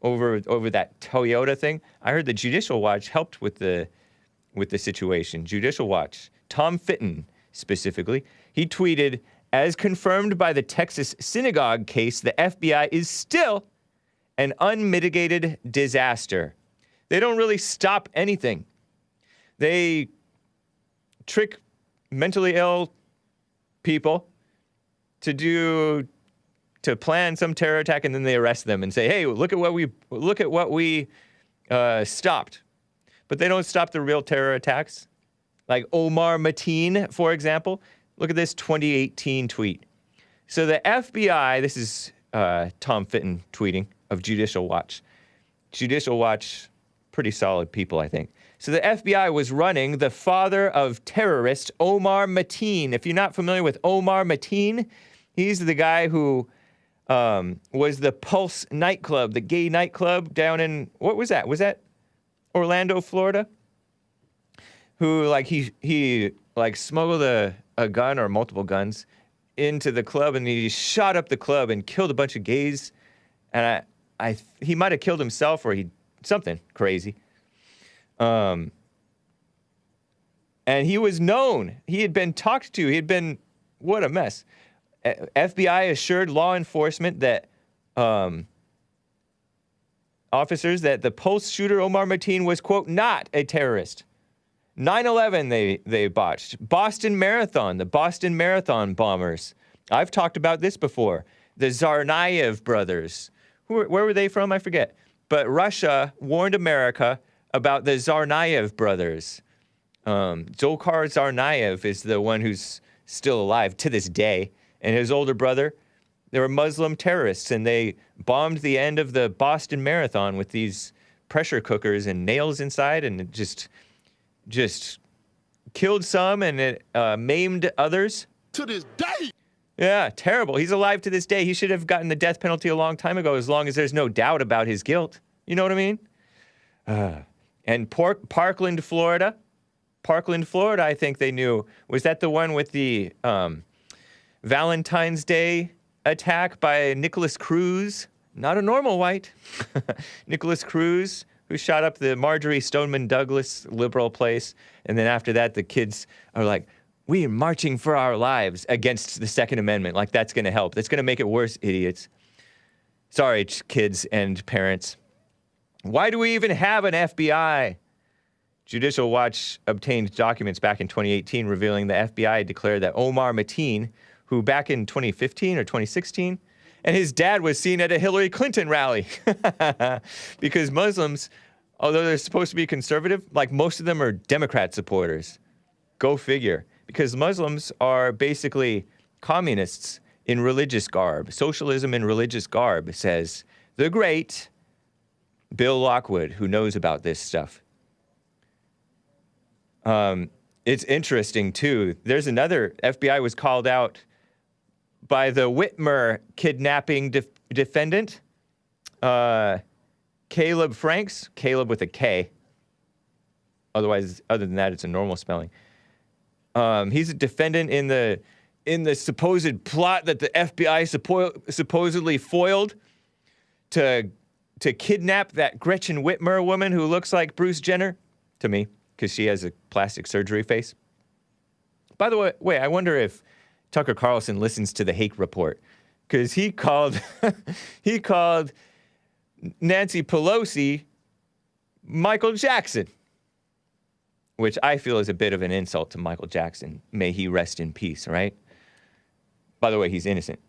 over that Toyota thing. I heard the Judicial Watch helped with the situation. Judicial Watch, Tom Fitton specifically, he tweeted, as confirmed by the Texas Synagogue case, the FBI is still an unmitigated disaster. They don't really stop anything. They trick mentally ill people to plan some terror attack, and then they arrest them and say, hey, look at what we stopped. But they don't stop the real terror attacks. Like Omar Mateen, for example. Look at this 2018 tweet. So the FBI, this is Tom Fitton tweeting of Judicial Watch. Judicial Watch, pretty solid people, I think. So the FBI was running the father of terrorist Omar Mateen. If you're not familiar with Omar Mateen, he's the guy who was the Pulse nightclub, the gay nightclub down in, what was that? Was that Orlando, Florida? Who, like, he smuggled a gun or multiple guns into the club, and he shot up the club and killed a bunch of gays. And he might have killed himself, or something crazy. And he was known. He had been talked to. What a mess. FBI assured law enforcement that officers that the Pulse shooter Omar Mateen was, quote, not a terrorist. 9/11 they botched. Boston Marathon, the Boston Marathon bombers. I've talked about this before. The Tsarnaev brothers. Where were they from? I forget. But Russia warned America about the Tsarnaev brothers. Dzhokhar Tsarnaev is the one who's still alive to this day. And his older brother, they were Muslim terrorists, and they bombed the end of the Boston Marathon with these pressure cookers and nails inside, and it just killed some, and it maimed others. To this day! Yeah, terrible. He's alive to this day. He should have gotten the death penalty a long time ago, as long as there's no doubt about his guilt. You know what I mean? And Parkland, Florida. Parkland, Florida, I think they knew. Was that the one with the Valentine's Day attack by Nicholas Cruz? Not a normal white. Nicholas Cruz, who shot up the Marjorie Stoneman Douglas liberal place. And then after that, the kids are like, we are marching for our lives against the Second Amendment. Like, that's going to help. That's going to make it worse, idiots. Sorry, kids and parents. Why do we even have an FBI? Judicial Watch obtained documents back in 2018 revealing the FBI declared that Omar Mateen, who back in 2015 or 2016, and his dad was seen at a Hillary Clinton rally. Because Muslims, although they're supposed to be conservative, like most of them are Democrat supporters. Go figure. Because Muslims are basically communists in religious garb. Socialism in religious garb, says the great Bill Lockwood, who knows about this stuff. It's interesting, too. There's another, FBI was called out by the Whitmer kidnapping defendant, Caleb Franks, Caleb with a K. Other than that, it's a normal spelling. He's a defendant in the supposed plot that the FBI supposedly foiled to kidnap that Gretchen Whitmer woman who looks like Bruce Jenner, to me, because she has a plastic surgery face. By the way, I wonder if Tucker Carlson listens to the Hake report, because he called Nancy Pelosi Michael Jackson, which I feel is a bit of an insult to Michael Jackson. May he rest in peace, right? By the way, he's innocent.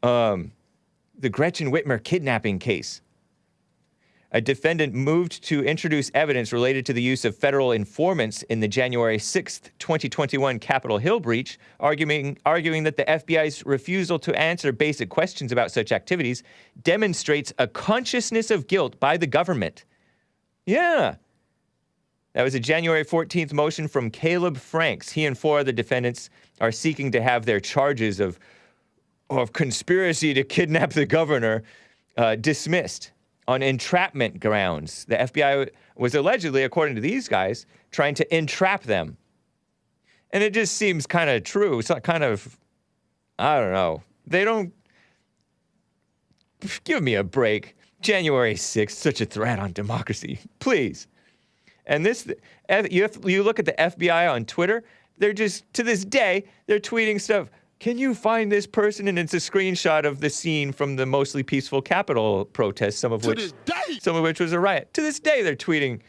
The Gretchen Whitmer kidnapping case. A defendant moved to introduce evidence related to the use of federal informants in the January 6th, 2021 Capitol Hill breach, arguing that the FBI's refusal to answer basic questions about such activities demonstrates a consciousness of guilt by the government. Yeah. That was a January 14th motion from Caleb Franks. He and 4 other defendants are seeking to have their charges of conspiracy to kidnap the governor dismissed on entrapment grounds. The FBI was allegedly, according to these guys, trying to entrap them. And it just seems kind of true. It's not kind of, I don't know. They don't, give me a break. January 6th, such a threat on democracy. Please. And this, you look at the FBI on Twitter, they're just, to this day, they're tweeting stuff. Can you find this person? And it's a screenshot of the scene from the mostly peaceful Capitol protests, some of which was a riot. To this day, they're tweeting,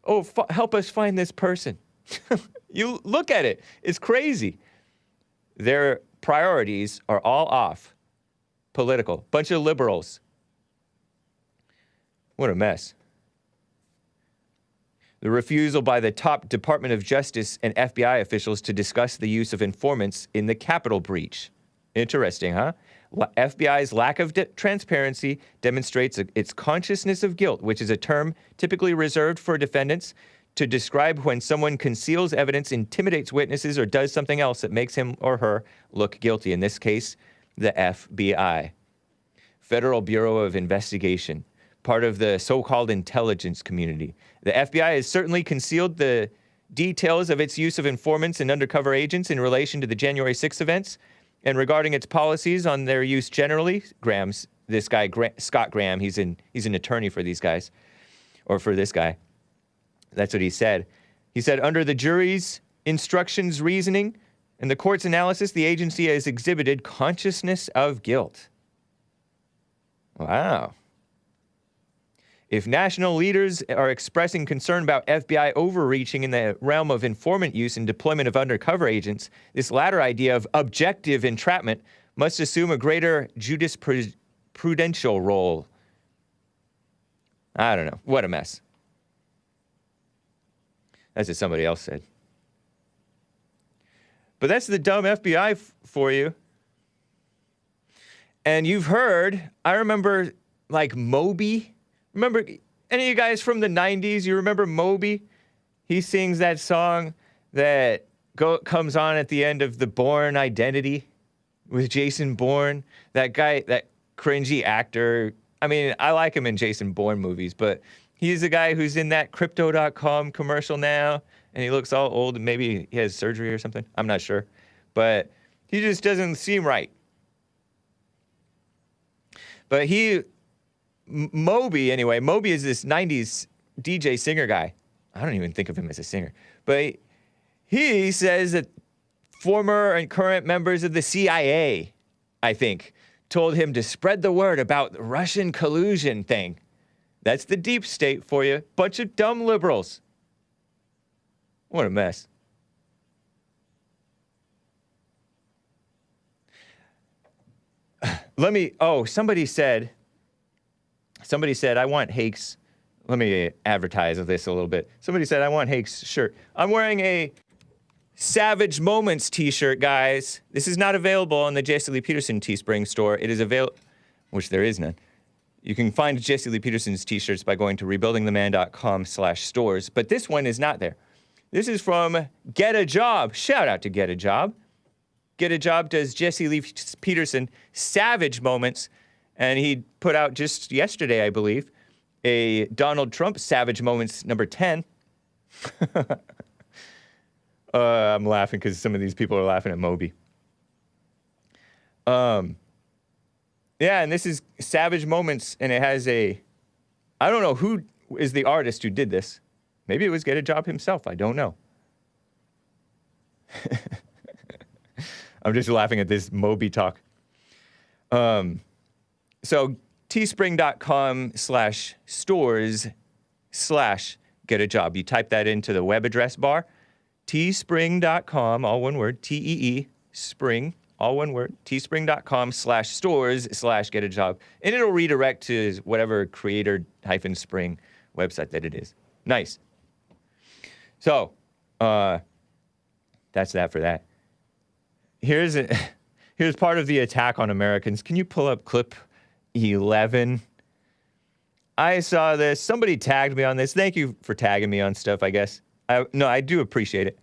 oh, help us find this person. You look at it. It's crazy. Their priorities are all off. Political. Bunch of liberals. What a mess. The refusal by the top Department of Justice and FBI officials to discuss the use of informants in the Capitol breach. Interesting, huh? FBI's lack of transparency demonstrates its consciousness of guilt, which is a term typically reserved for defendants to describe when someone conceals evidence, intimidates witnesses, or does something else that makes him or her look guilty. In this case, the FBI. Federal Bureau of Investigation. Part of the so-called intelligence community. The FBI has certainly concealed the details of its use of informants and undercover agents in relation to the January 6th events, and regarding its policies on their use generally. Scott Graham, he's an attorney for these guys, or for this guy. That's what he said. He said, under the jury's instructions, reasoning, and the court's analysis, the agency has exhibited consciousness of guilt. Wow. If national leaders are expressing concern about FBI overreaching in the realm of informant use and deployment of undercover agents, this latter idea of objective entrapment must assume a greater jurisprudential role. I don't know. What a mess. That's what somebody else said. But that's the dumb FBI for you. And you've heard, I remember, like, Moby. Remember, any of you guys from the 90s, you remember Moby? He sings that song that comes on at the end of The Bourne Identity with Jason Bourne. That guy, that cringy actor. I mean, I like him in Jason Bourne movies, but he's the guy who's in that Crypto.com commercial now, and he looks all old, and maybe he has surgery or something. I'm not sure. But he just doesn't seem right. But Moby, anyway. Moby is this 90s DJ singer guy. I don't even think of him as a singer. But he says that former and current members of the CIA, I think, told him to spread the word about the Russian collusion thing. That's the deep state for you. Bunch of dumb liberals. What a mess. Somebody said, I want Hake's, let me advertise this a little bit. Somebody said, I want Hake's shirt. I'm wearing a Savage Moments t-shirt, guys. This is not available on the Jesse Lee Peterson Teespring store. It is available, which there is none. You can find Jesse Lee Peterson's t-shirts by going to rebuildingtheman.com/stores, but this one is not there. This is from Get a Job. Shout out to Get a Job. Get a Job does Jesse Lee Peterson Savage Moments. And he put out just yesterday, I believe, a Donald Trump Savage Moments number 10. I'm laughing because some of these people are laughing at Moby. Yeah, and this is Savage Moments, and it has I don't know who is the artist who did this. Maybe it was Get a Job himself. I don't know. I'm just laughing at this Moby talk. So teespring.com/stores/get a job. You type that into the web address bar. Teespring.com, all one word, T-E-E, spring, all one word, teespring.com/stores/get-a-job. And it'll redirect to whatever creator-spring website that it is. Nice. So, that's that for that. Here's part of the attack on Americans. Can you pull up clip 11? I saw this. Somebody tagged me on this. Thank you for tagging me on stuff, I guess. I do appreciate it.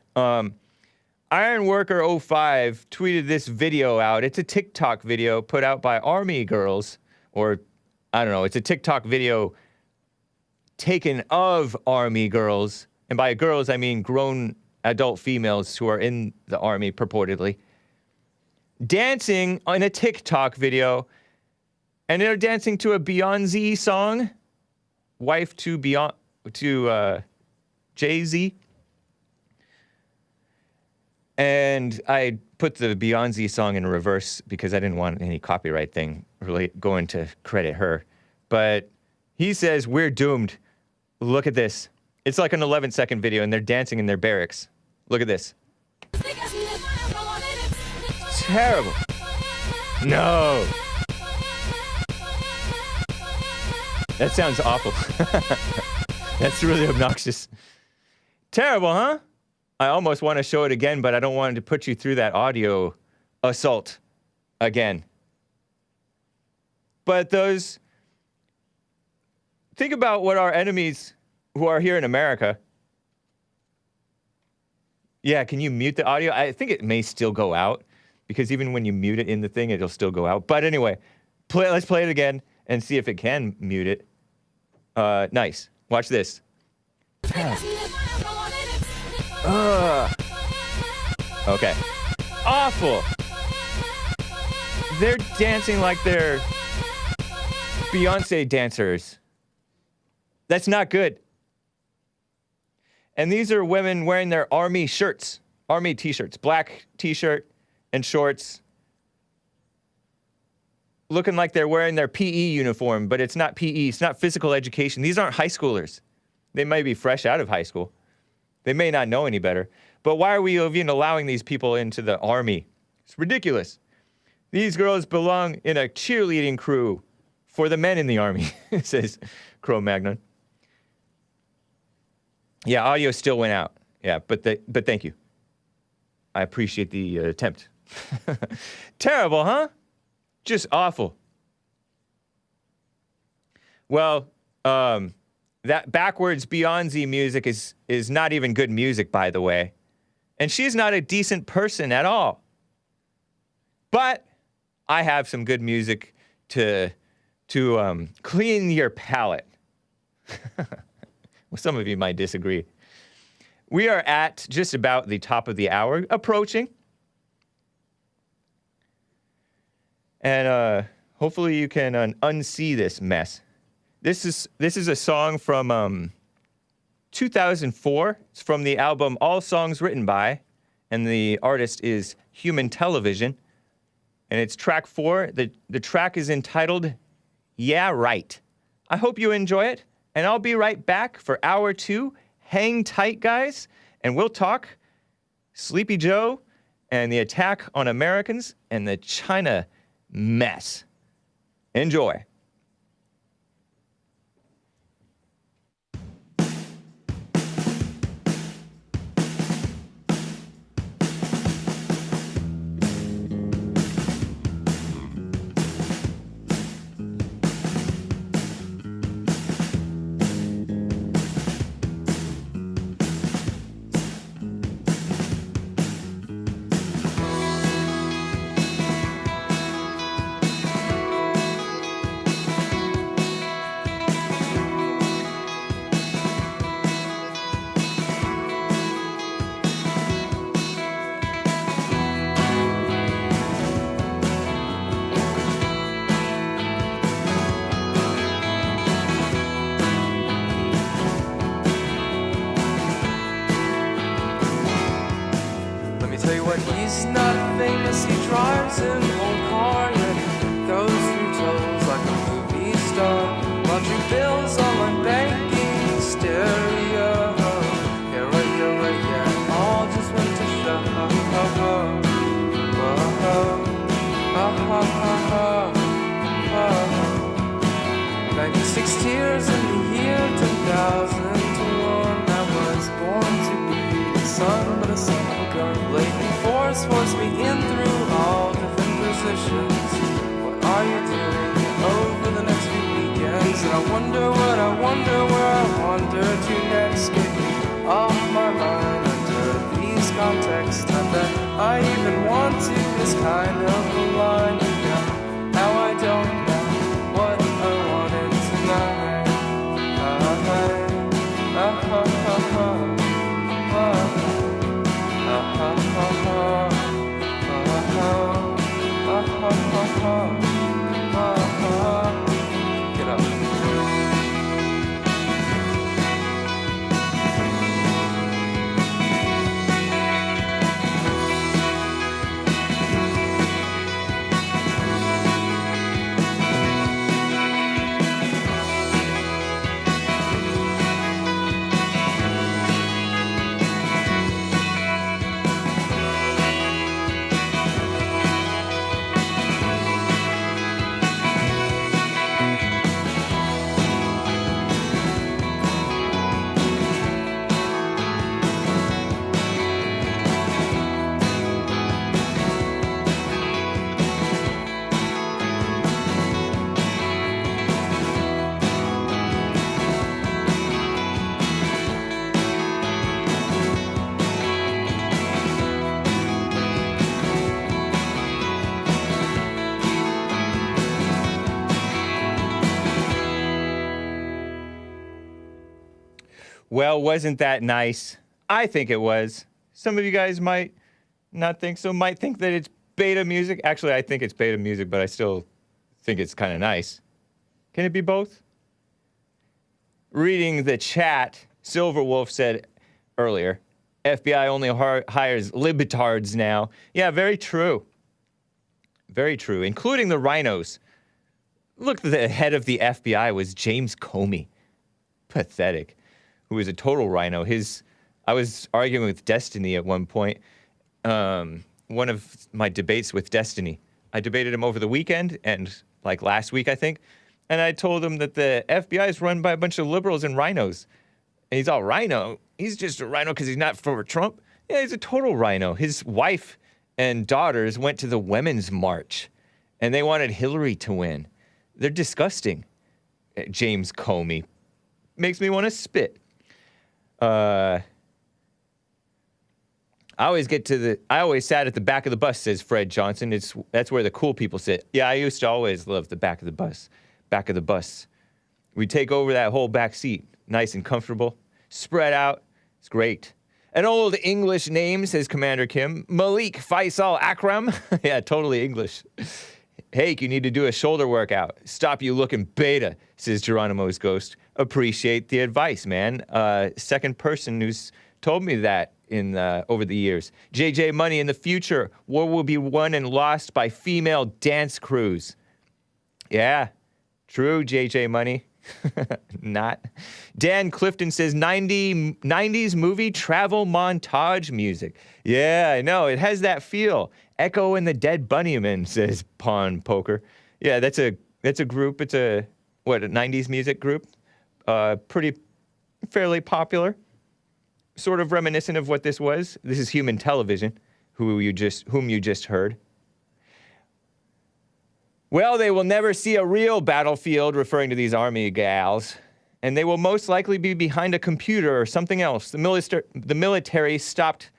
Ironworker05 tweeted this video out. It's a TikTok video put out by Army girls, or I don't know. It's a TikTok video taken of Army girls. And by girls, I mean grown adult females who are in the Army, purportedly, dancing in a TikTok video. And they're dancing to a Beyonce song. Wife to Jay-Z. And I put the Beyonce song in reverse because I didn't want any copyright thing really going to credit her. But he says, we're doomed. Look at this. It's like an 11-second video, and they're dancing in their barracks. Look at this. Terrible. No. That sounds awful. That's really obnoxious. Terrible, huh? I almost want to show it again, but I don't want to put you through that audio assault again. But think about what our enemies who are here in America. Yeah, can you mute the audio? I think it may still go out, because even when you mute it in the thing, it'll still go out. But anyway, let's play it again and see if it can mute it. Nice. Watch this. Okay. Awful. They're dancing like they're Beyonce dancers. That's not good. And these are women wearing their army shirts, army t-shirts, black t-shirt and shorts, looking like they're wearing their PE uniform, but it's not PE, it's not physical education. These aren't high schoolers. They might be fresh out of high school. They may not know any better. But why are we even allowing these people into the army? It's ridiculous. These girls belong in a cheerleading crew for the men in the army, says Cro-Magnon. Yeah, audio still went out. Yeah, but thank you. I appreciate the attempt. Terrible, huh? Just awful. Well, that backwards Beyonce music is not even good music, by the way. And she's not a decent person at all. But I have some good music to clean your palate. Well, some of you might disagree. We are at just about the top of the hour, approaching. And hopefully you can unsee this mess. This is a song from 2004. It's from the album All Songs Written By, and the artist is Human Television. And it's track 4. The track is entitled Yeah Right. I hope you enjoy it, and I'll be right back for hour 2. Hang tight, guys, and we'll talk Sleepy Joe and the attack on Americans and the China mess. Enjoy. Whoa. Writing 6 tears in the year 2001. I was born to be a son, but a son of a gun. Blatant force forced me in through all different positions. What are you doing over the next few weekends? And I wonder what I wonder where I wander to next. Get me off my mind under these contexts. Not that I even want to, this kind of a line. Now I don't know what I wanted tonight. Get up. Well, wasn't that nice? I think it was. Some of you guys might not think so, might think that it's beta music. Actually, I think it's beta music, but I still think it's kind of nice. Can it be both? Reading the chat, Silverwolf said earlier, FBI only hires libtards now. Yeah, very true. Very true, including the rhinos. Look, the head of the FBI was James Comey. Pathetic. Who was a total rhino. I was arguing with Destiny at one point. One of my debates with Destiny. I debated him over the weekend and like last week, I think. And I told him that the FBI is run by a bunch of liberals and rhinos. And he's all rhino. He's just a rhino because he's not for Trump. Yeah, he's a total rhino. His wife and daughters went to the Women's March. And they wanted Hillary to win. They're disgusting. James Comey. Makes me want to spit. I always sat at the back of the bus, says Fred Johnson. That's where the cool people sit. Yeah, I used to always love the back of the bus. Back of the bus. We take over that whole back seat. Nice and comfortable. Spread out. It's great. An old English name, says Commander Kim. Malik Faisal Akram. Yeah, totally English. Hake, you need to do a shoulder workout. Stop you looking beta, says Geronimo's ghost. Appreciate the advice, man. Second person who's told me that in over the years. JJ Money, in the future, war will be won and lost by female dance crews. Yeah, true, JJ Money. Not. Dan Clifton says 90s movie travel montage music. Yeah, I know. It has that feel. Echo and the Dead Bunnymen, says Pawn Poker. Yeah, that's a group. It's a 90s music group. Fairly popular. Sort of reminiscent of what this was. This is Human Television, whom you just heard. Well, they will never see a real battlefield, referring to these army gals, and they will most likely be behind a computer or something else. The military stopped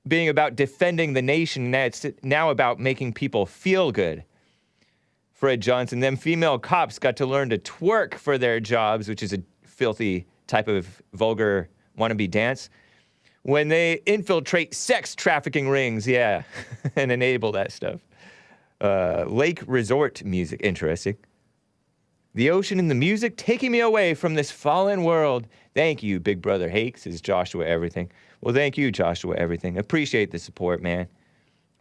being about defending the nation, and it's now about making people feel good. Fred Johnson, them female cops got to learn to twerk for their jobs, which is a filthy type of vulgar wannabe dance, when they infiltrate sex trafficking rings, yeah, and enable that stuff. Lake resort music, interesting. The ocean and the music taking me away from this fallen world. Thank you, Big Brother Hake, says Joshua Everything. Well, thank you, Joshua Everything. Appreciate the support, man.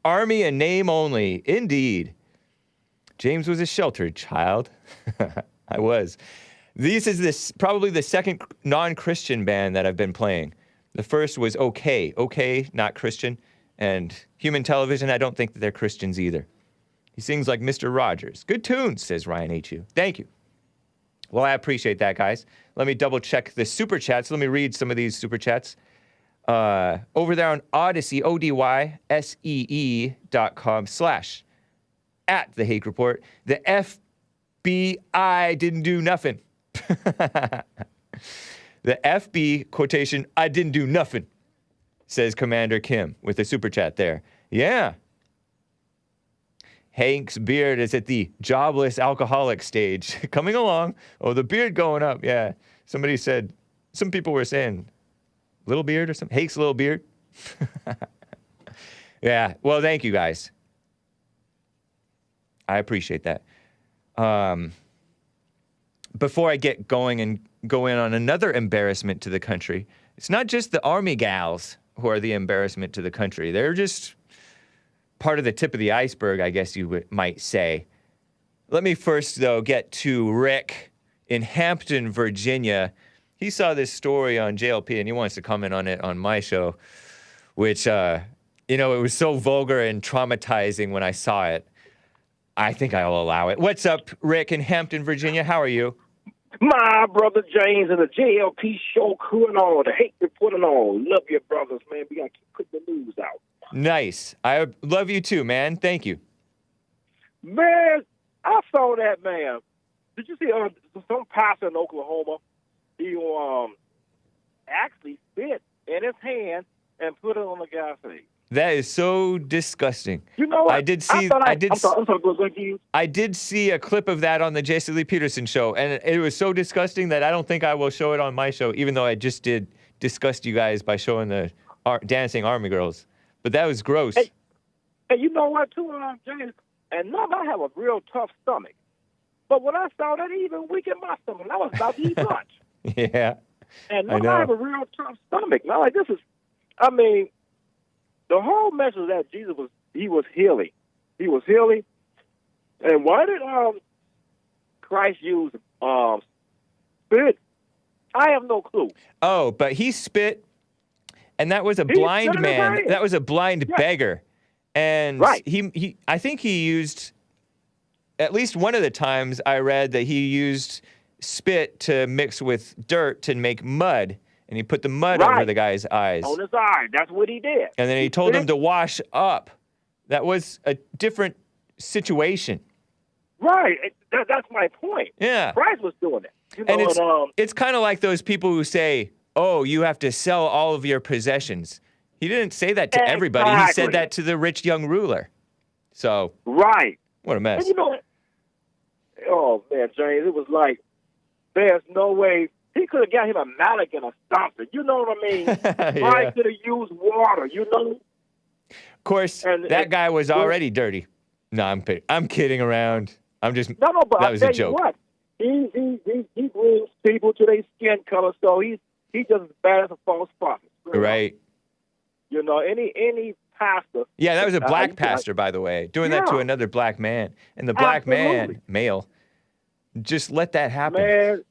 Army and name only, indeed. James was a sheltered child. I was. This is probably the second non-Christian band that I've been playing. The first was Okay, not Christian. And Human Television, I don't think that they're Christians either. He sings like Mr. Rogers. Good tunes, says Ryan H.U. Thank you. Well, I appreciate that, guys. Let me double check the super chats. Let me read some of these super chats. Over there on Odyssey, ODYSEE.com/ at the Hake Report. The FBI didn't do nothing. The FB quotation, I didn't do nothing, says Commander Kim with the super chat there. Yeah. Hank's beard is at the jobless alcoholic stage. Coming along. Oh, the beard going up. Yeah. Somebody said, some people were saying, little beard or something. Hake's little beard. Yeah. Well, thank you, guys. I appreciate that. Before I get going and go in on another embarrassment to the country, it's not just the Army gals who are the embarrassment to the country. They're just part of the tip of the iceberg, I guess you might say. Let me first, though, get to Rick in Hampton, Virginia. He saw this story on JLP, and he wants to comment on it on my show, which, it was so vulgar and traumatizing when I saw it. I think I'll allow it. What's up, Rick in Hampton, Virginia? How are you? My brother James and the JLP show crew and all, the Hake Report and all. Love your brothers, man. We got to keep putting the news out. Nice. I love you too, man. Thank you. Man, I saw that, man. Did you see some pastor in Oklahoma? He actually spit in his hand and put it on the guy's face. That is so disgusting. You know what? I did see a clip of that on the Jason Lee Peterson show, and it was so disgusting that I don't think I will show it on my show, even though I just did disgust you guys by showing the dancing army girls. But that was gross. Hey, you know what, too, James? And now I have a real tough stomach. But when I saw that, it even weakened my stomach. I was about to eat lunch. Yeah. And now I have a real tough stomach. Now, like, the whole message that Jesus was healing. He was healing. And why did Christ use spit? I have no clue. Oh, but he spit, and that was a blind man. That was a blind beggar. And he I think he used, at least one of the times I read that he used spit to mix with dirt to make mud. And he put the mud over the guy's eyes. On his eye. That's what he did. And then he told him to wash up. That was a different situation. Right. That's my point. Yeah. Christ was doing it. And it's kind of like those people who say, oh, you have to sell all of your possessions. He didn't say that to everybody. He said that to the rich young ruler. So. Right. What a mess. And oh, man, James, it was like, there's no way. He could have got him a mallet and a something. You know what I mean? Christ could have used water, you know? Of course, that guy was already dirty. No, I'm kidding around. I'm just. No, but that was a joke. What? He brings people to their skin color, so he's just as bad as a false prophet. Right. You know, any pastor. Yeah, that was a black pastor, by the way, doing that to another black man. And the black male, just let that happen. Man,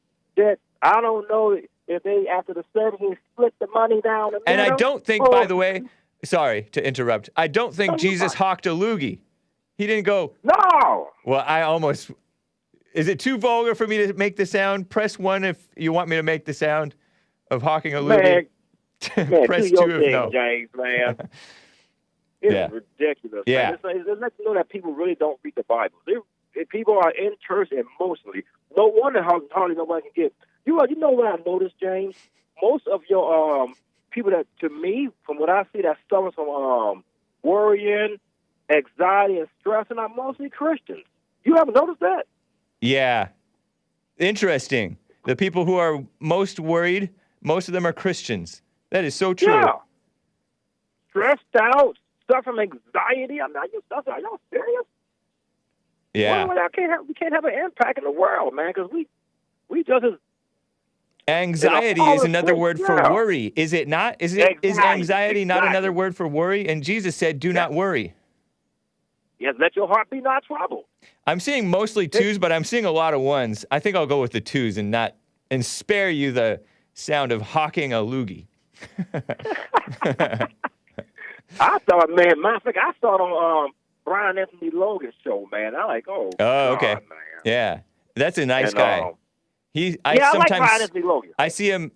I don't know if they, after the service, split the money down. And I don't think, by the way, sorry to interrupt, I don't think Jesus hawked a loogie. He didn't go, no. Well, is it too vulgar for me to make the sound? Press 1 if you want me to make the sound of hawking a loogie. Man, press 2 if no. James, man. It's ridiculous. Yeah. Man. It lets you know that people really don't read the Bible. People are in church emotionally. No wonder hardly nobody can get. You know what I noticed, James? Most of your people that, to me, from what I see, that suffer from worrying, anxiety, and stress, and are mostly Christians. You haven't noticed that? Yeah. Interesting. The people who are most worried, most of them are Christians. That is so true. Yeah. Stressed out, suffering anxiety. Are y'all serious? Yeah. We can't have an impact in the world, man, because we just as. Anxiety is another word for worry, is it not? Is anxiety not another word for worry? And Jesus said, do not worry. Yes, let your heart be not troubled. I'm seeing mostly 2s, but I'm seeing a lot of 1s. I think I'll go with the 2s and spare you the sound of hawking a loogie. I thought, man, I saw it on Brian Anthony Logan's show, man. I like, okay. Man. Yeah. That's a nice guy. I like sometimes Brian Anthony Logan. I see him,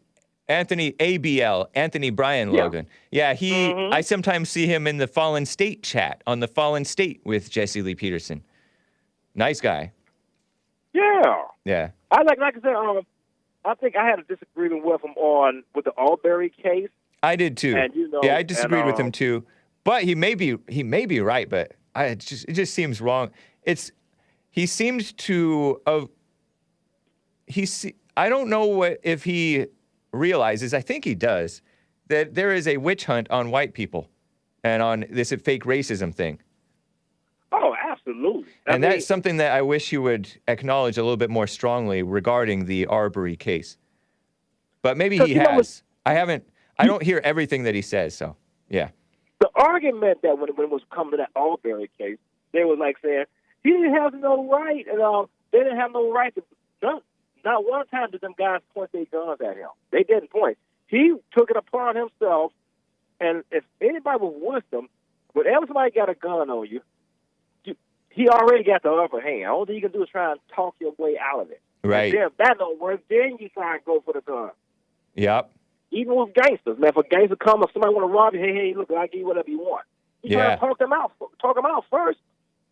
Anthony Brian Logan. Yeah, I sometimes see him in the Fallen State chat on the Fallen State with Jesse Lee Peterson. Nice guy. Yeah. Yeah. I like I said, I think I had a disagreement with him with the Arbery case. I did too. And, yeah, I disagreed with him too. But he may be right, but it just seems wrong. He seemed to I don't know if he realizes, I think he does, that there is a witch hunt on white people and on this fake racism thing. Oh, absolutely. And that's something that I wish you would acknowledge a little bit more strongly regarding the Arbery case. But maybe he has. I don't hear everything that he says, so, yeah. The argument that when it was coming to that Arbery case, they was like saying, he didn't have no right, and they didn't have no right to, not one time did them guys point their guns at him. They didn't point. He took it upon himself, and if anybody was with him, whenever somebody got a gun on you, he already got the upper hand. All you can do is try and talk your way out of it. Right. And then if that don't work, then you try and go for the gun. Yep. Even with gangsters, man. If a gangster come, if somebody want to rob you, hey, look, I'll give you whatever you want. You try to talk them out first.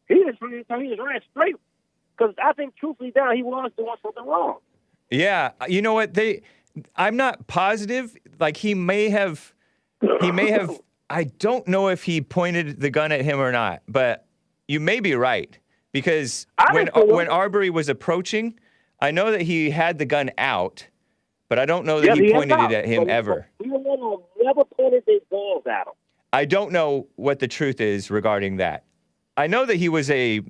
He just ran straight. Because I think, truthfully, down, he was doing something wrong. Yeah. You know what? I'm not positive. Like, he may have, I don't know if he pointed the gun at him or not, but you may be right. Because when Arbery was approaching, I know that he had the gun out, but I don't know that he pointed it at him ever. We never pointed their guns at him. I don't know what the truth is regarding that. I know that he was the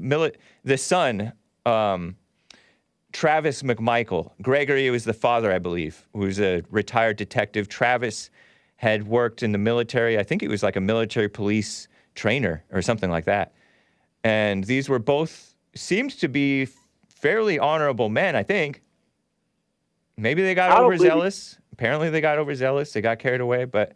son, Travis McMichael. Gregory was the father, I believe, who's a retired detective. Travis had worked in the military. I think he was like a military police trainer or something like that. And these were both, seemed to be fairly honorable men, I think. Maybe they got overzealous. Apparently they got overzealous. They got carried away. But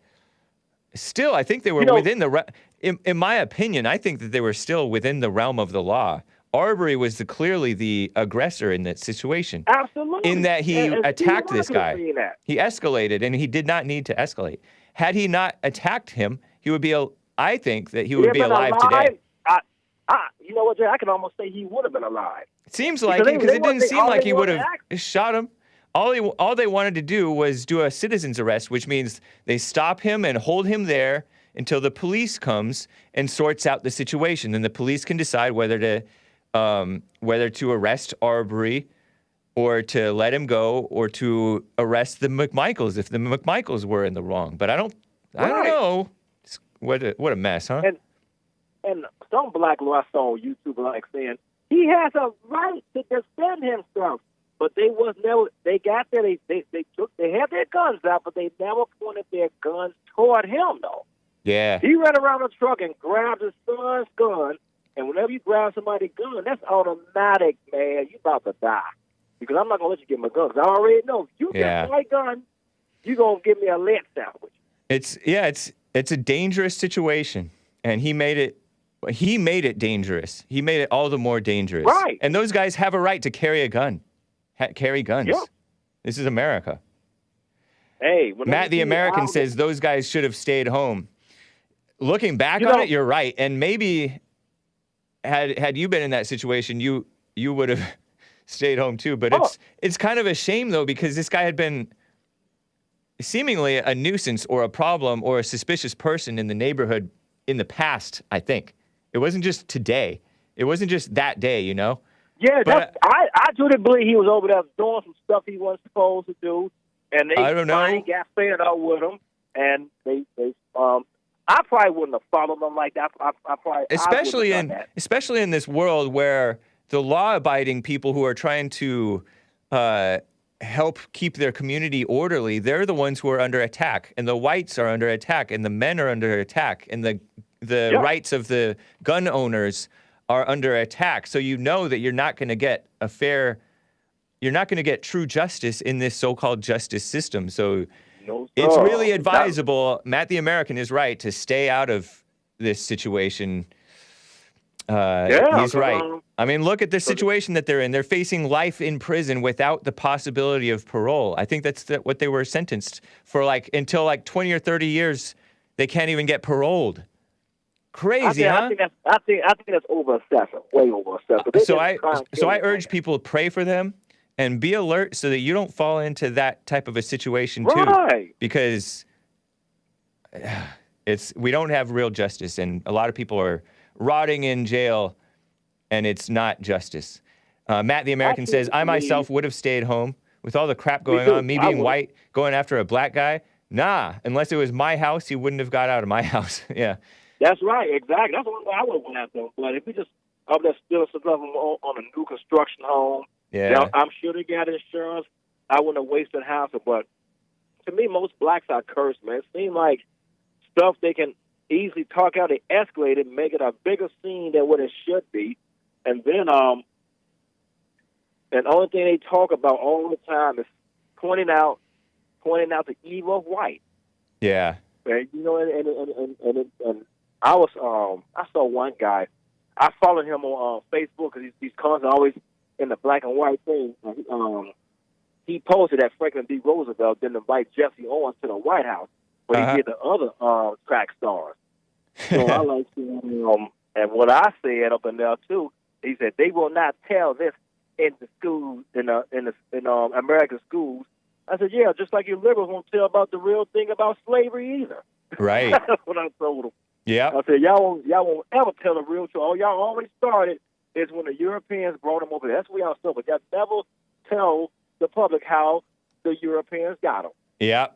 still, I think they were within the... In my opinion, I think that they were still within the realm of the law. Arbery was clearly the aggressor in that situation. Absolutely. In that he attacked this guy. He escalated, and he did not need to escalate. Had he not attacked him, I think that he would be alive today. You know what, Jay? I can almost say he would have been alive. It seems like it, because it didn't seem like he would have shot him. All they wanted to do was do a citizen's arrest, which means they stop him and hold him there until the police comes and sorts out the situation. Then the police can decide whether to arrest Arbery or to let him go or to arrest the McMichaels if the McMichaels were in the wrong. But I don't know. What a mess, huh? And some black law I saw on YouTube like saying he has a right to defend himself. But they got there, they had their guns out, but they never pointed their guns toward him, though. Yeah. He ran around the truck and grabbed his son's gun, and whenever you grab somebody's gun, that's automatic, man. You about to die. Because I'm not going to let you get my gun. Because I already know, if you get my gun, you're going to give me a lead sandwich. It's a dangerous situation, and he made it dangerous. He made it all the more dangerous. Right. And those guys have a right to carry a gun. Carry guns. Yeah. This is America. Hey, Matt the American says those guys should have stayed home. Looking back on it, you're right. And maybe had you been in that situation, you would have stayed home too. But it's kind of a shame though, because this guy had been seemingly a nuisance or a problem or a suspicious person in the neighborhood in the past, I think. It wasn't just today. It wasn't just that day, you know? Yeah, I truly believe he was over there doing some stuff he wasn't supposed to do, and they got fed up with him, and they I probably wouldn't have followed them like that. Especially in this world where the law-abiding people who are trying to help keep their community orderly, they're the ones who are under attack, and the whites are under attack, and the men are under attack, and the rights of the gun owners are under attack. So you know that you're not going to get you're not going to get true justice in this so-called justice system. So it's really advisable, Matt the American is right, to stay out of this situation. He's right. I mean, look at the situation that they're in. They're facing life in prison without the possibility of parole. I think that's what they were sentenced for, like, until like 20 or 30 years. They can't even get paroled. Crazy, huh? I think that's over excessive, way over excessive. So I urge people to pray for them and be alert so that you don't fall into that type of a situation too. Right. Because we don't have real justice, and a lot of people are rotting in jail, and it's not justice. Matt the American says, I myself would have stayed home with all the crap going on, me being white, going after a black guy. Nah, unless it was my house, he wouldn't have got out of my house. Yeah. That's right, exactly. That's what I would have went after. But if we just up there stealing some stuff on a new construction home, now, I'm sure they got insurance. I wouldn't have wasted half of it. But to me, most blacks are cursed, man. It seems like stuff they can easily talk out, they escalate it, make it a bigger scene than what it should be. And then, and the only thing they talk about all the time is pointing out the evil of white. Yeah. And, you know, and I saw one guy. I followed him on Facebook because he's constantly always in the black and white thing. He posted that Franklin D. Roosevelt didn't invite Jesse Owens to the White House, but he did the other track stars. So I like to, and what I said up in there too, he said they will not tell this in the schools, in American schools. I said, yeah, just like you liberals won't tell about the real thing about slavery either. Right. That's what I told him. Yeah. I said, y'all won't ever tell the real truth. All y'all already started is when the Europeans brought them over there. That's where y'all started. But y'all never tell the public how the Europeans got them. Yeah.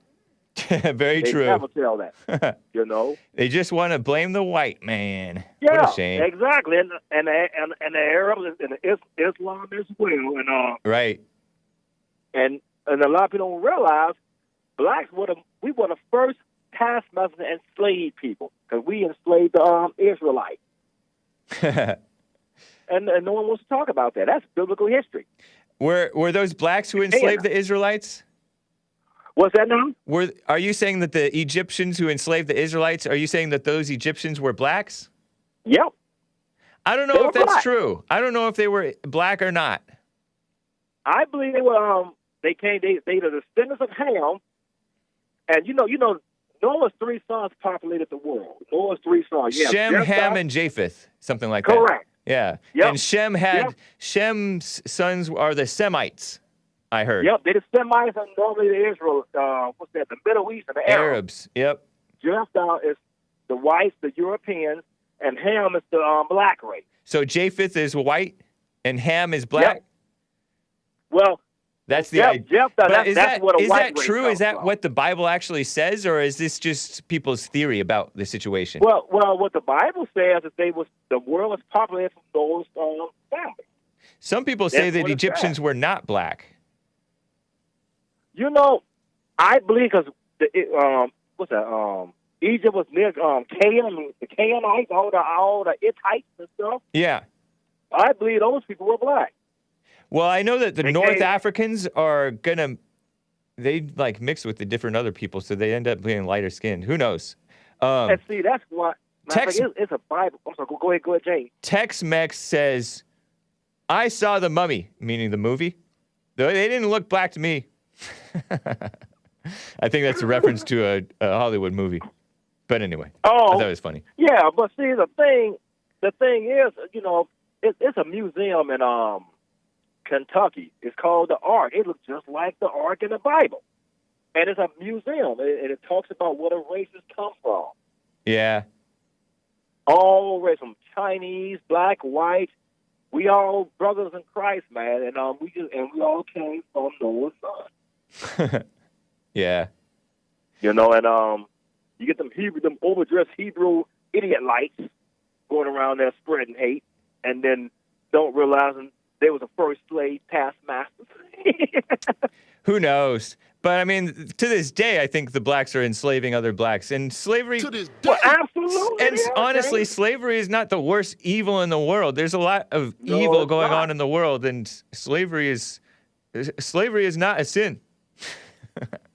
Very true. They never tell that, you know. They just want to blame the white man. Yeah, what a shame. Exactly. And the Arabs and the Islam as well. And right. And a lot of people don't realize blacks were the first taskmasters to enslave people because we enslaved the Israelites. and no one wants to talk about that. That's biblical history. Were those blacks who enslaved the Israelites? What's that now? Are you saying that the Egyptians who enslaved the Israelites, are you saying that those Egyptians were blacks? Yep. I don't know if that's true. I don't know if they were black or not. I believe they were. They are the descendants of Ham, and you know, Noah's 3 sons populated the world. Noah's 3 sons. Yeah, Shem, Ham, and Japheth, something like that. Correct. Yeah. Yep. And Shem's sons are the Semites, I heard. Yep, they're the Semites and normally the Israel, the Middle East and the Arabs. Yep. Japheth is the whites, the Europeans, and Ham is the black race. So Japheth is white and Ham is black? Yep. Well, that's the idea. Is that true? Is that what the Bible actually says, or is this just people's theory about the situation? Well, what the Bible says is the world was populated from those families. Some people say that Egyptians were not black. You know, I believe because Egypt was near Canaan, the Canaanites, all the Hittites and stuff. Yeah. I believe those people were black. Well, I know that the North Africans are they like mix with the different other people, so they end up being lighter skinned. Who knows? And see, that's why it's a Bible. I'm sorry, go ahead, James. Tex-Mex says, I saw the mummy, meaning the movie. They didn't look black to me. I think that's a reference to a Hollywood movie. But anyway, I thought it was funny. Yeah, but see, the thing is, you know, it's a museum in Kentucky. It's called the Ark. It looks just like the Ark in the Bible. And it's a museum, and it talks about where the races come from. Yeah. All races, from Chinese, black, white. We all brothers in Christ, man, and we all came from Noah's son. Yeah. You know, and you get them overdressed Hebrew idiot lights going around there spreading hate, and then don't realize they was the first slave taskmasters. Who knows? But I mean, to this day, I think the blacks are enslaving other blacks, and slavery. To this day, well, absolutely. And honestly, slavery is not the worst evil in the world. There's a lot of evil going on in the world, and slavery is not a sin.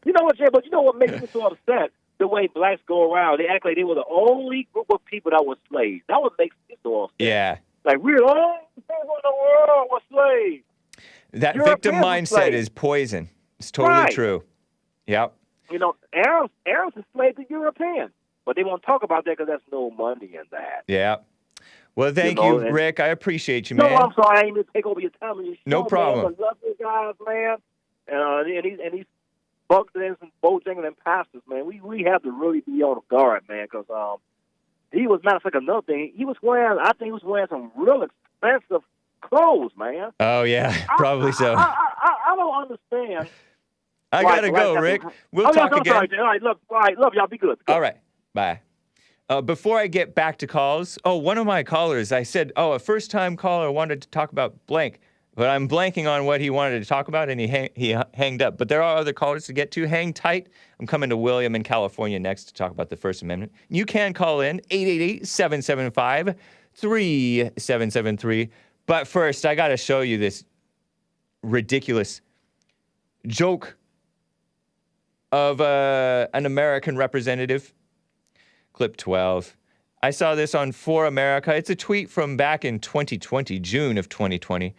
You know what, Jay? But you know what makes me so upset? The way blacks go around, they act like they were the only group of people that were slaves. That what makes me so upset. Yeah. Like, we're the only people in the world with slaves. That Europeans victim were mindset slaves. is poison. It's totally Right. true. Yep. You know, Arabs enslaved the Europeans. But they won't talk about that because there's no money in that. Yeah. Well, thank know, you, and- Rick. I appreciate you, No, man. I'm sorry. I ain't mean to take over your time on your show, No problem. Man, but love these guys, man. And these Buckdens and Bojangles and pastors, man, we have to really be on guard, man, because he was, matter of fact, another thing, I think he was wearing some real expensive clothes, man. Oh, yeah. Probably so. I don't understand. I got to go, Rick. We'll talk I'm again. sorry. All right, love y'all. Be good. All right. Bye. Before I get back to calls, one of my callers, I said, a first-time caller wanted to talk about blank, but I'm blanking on what he wanted to talk about, and he hanged up. But there are other callers to get to. Hang tight. I'm coming to William in California next to talk about the First Amendment. You can call in 888-775-3773. But first, I got to show you this ridiculous joke of an American representative. Clip 12. I saw this on For America. It's a tweet from back in 2020, June of 2020.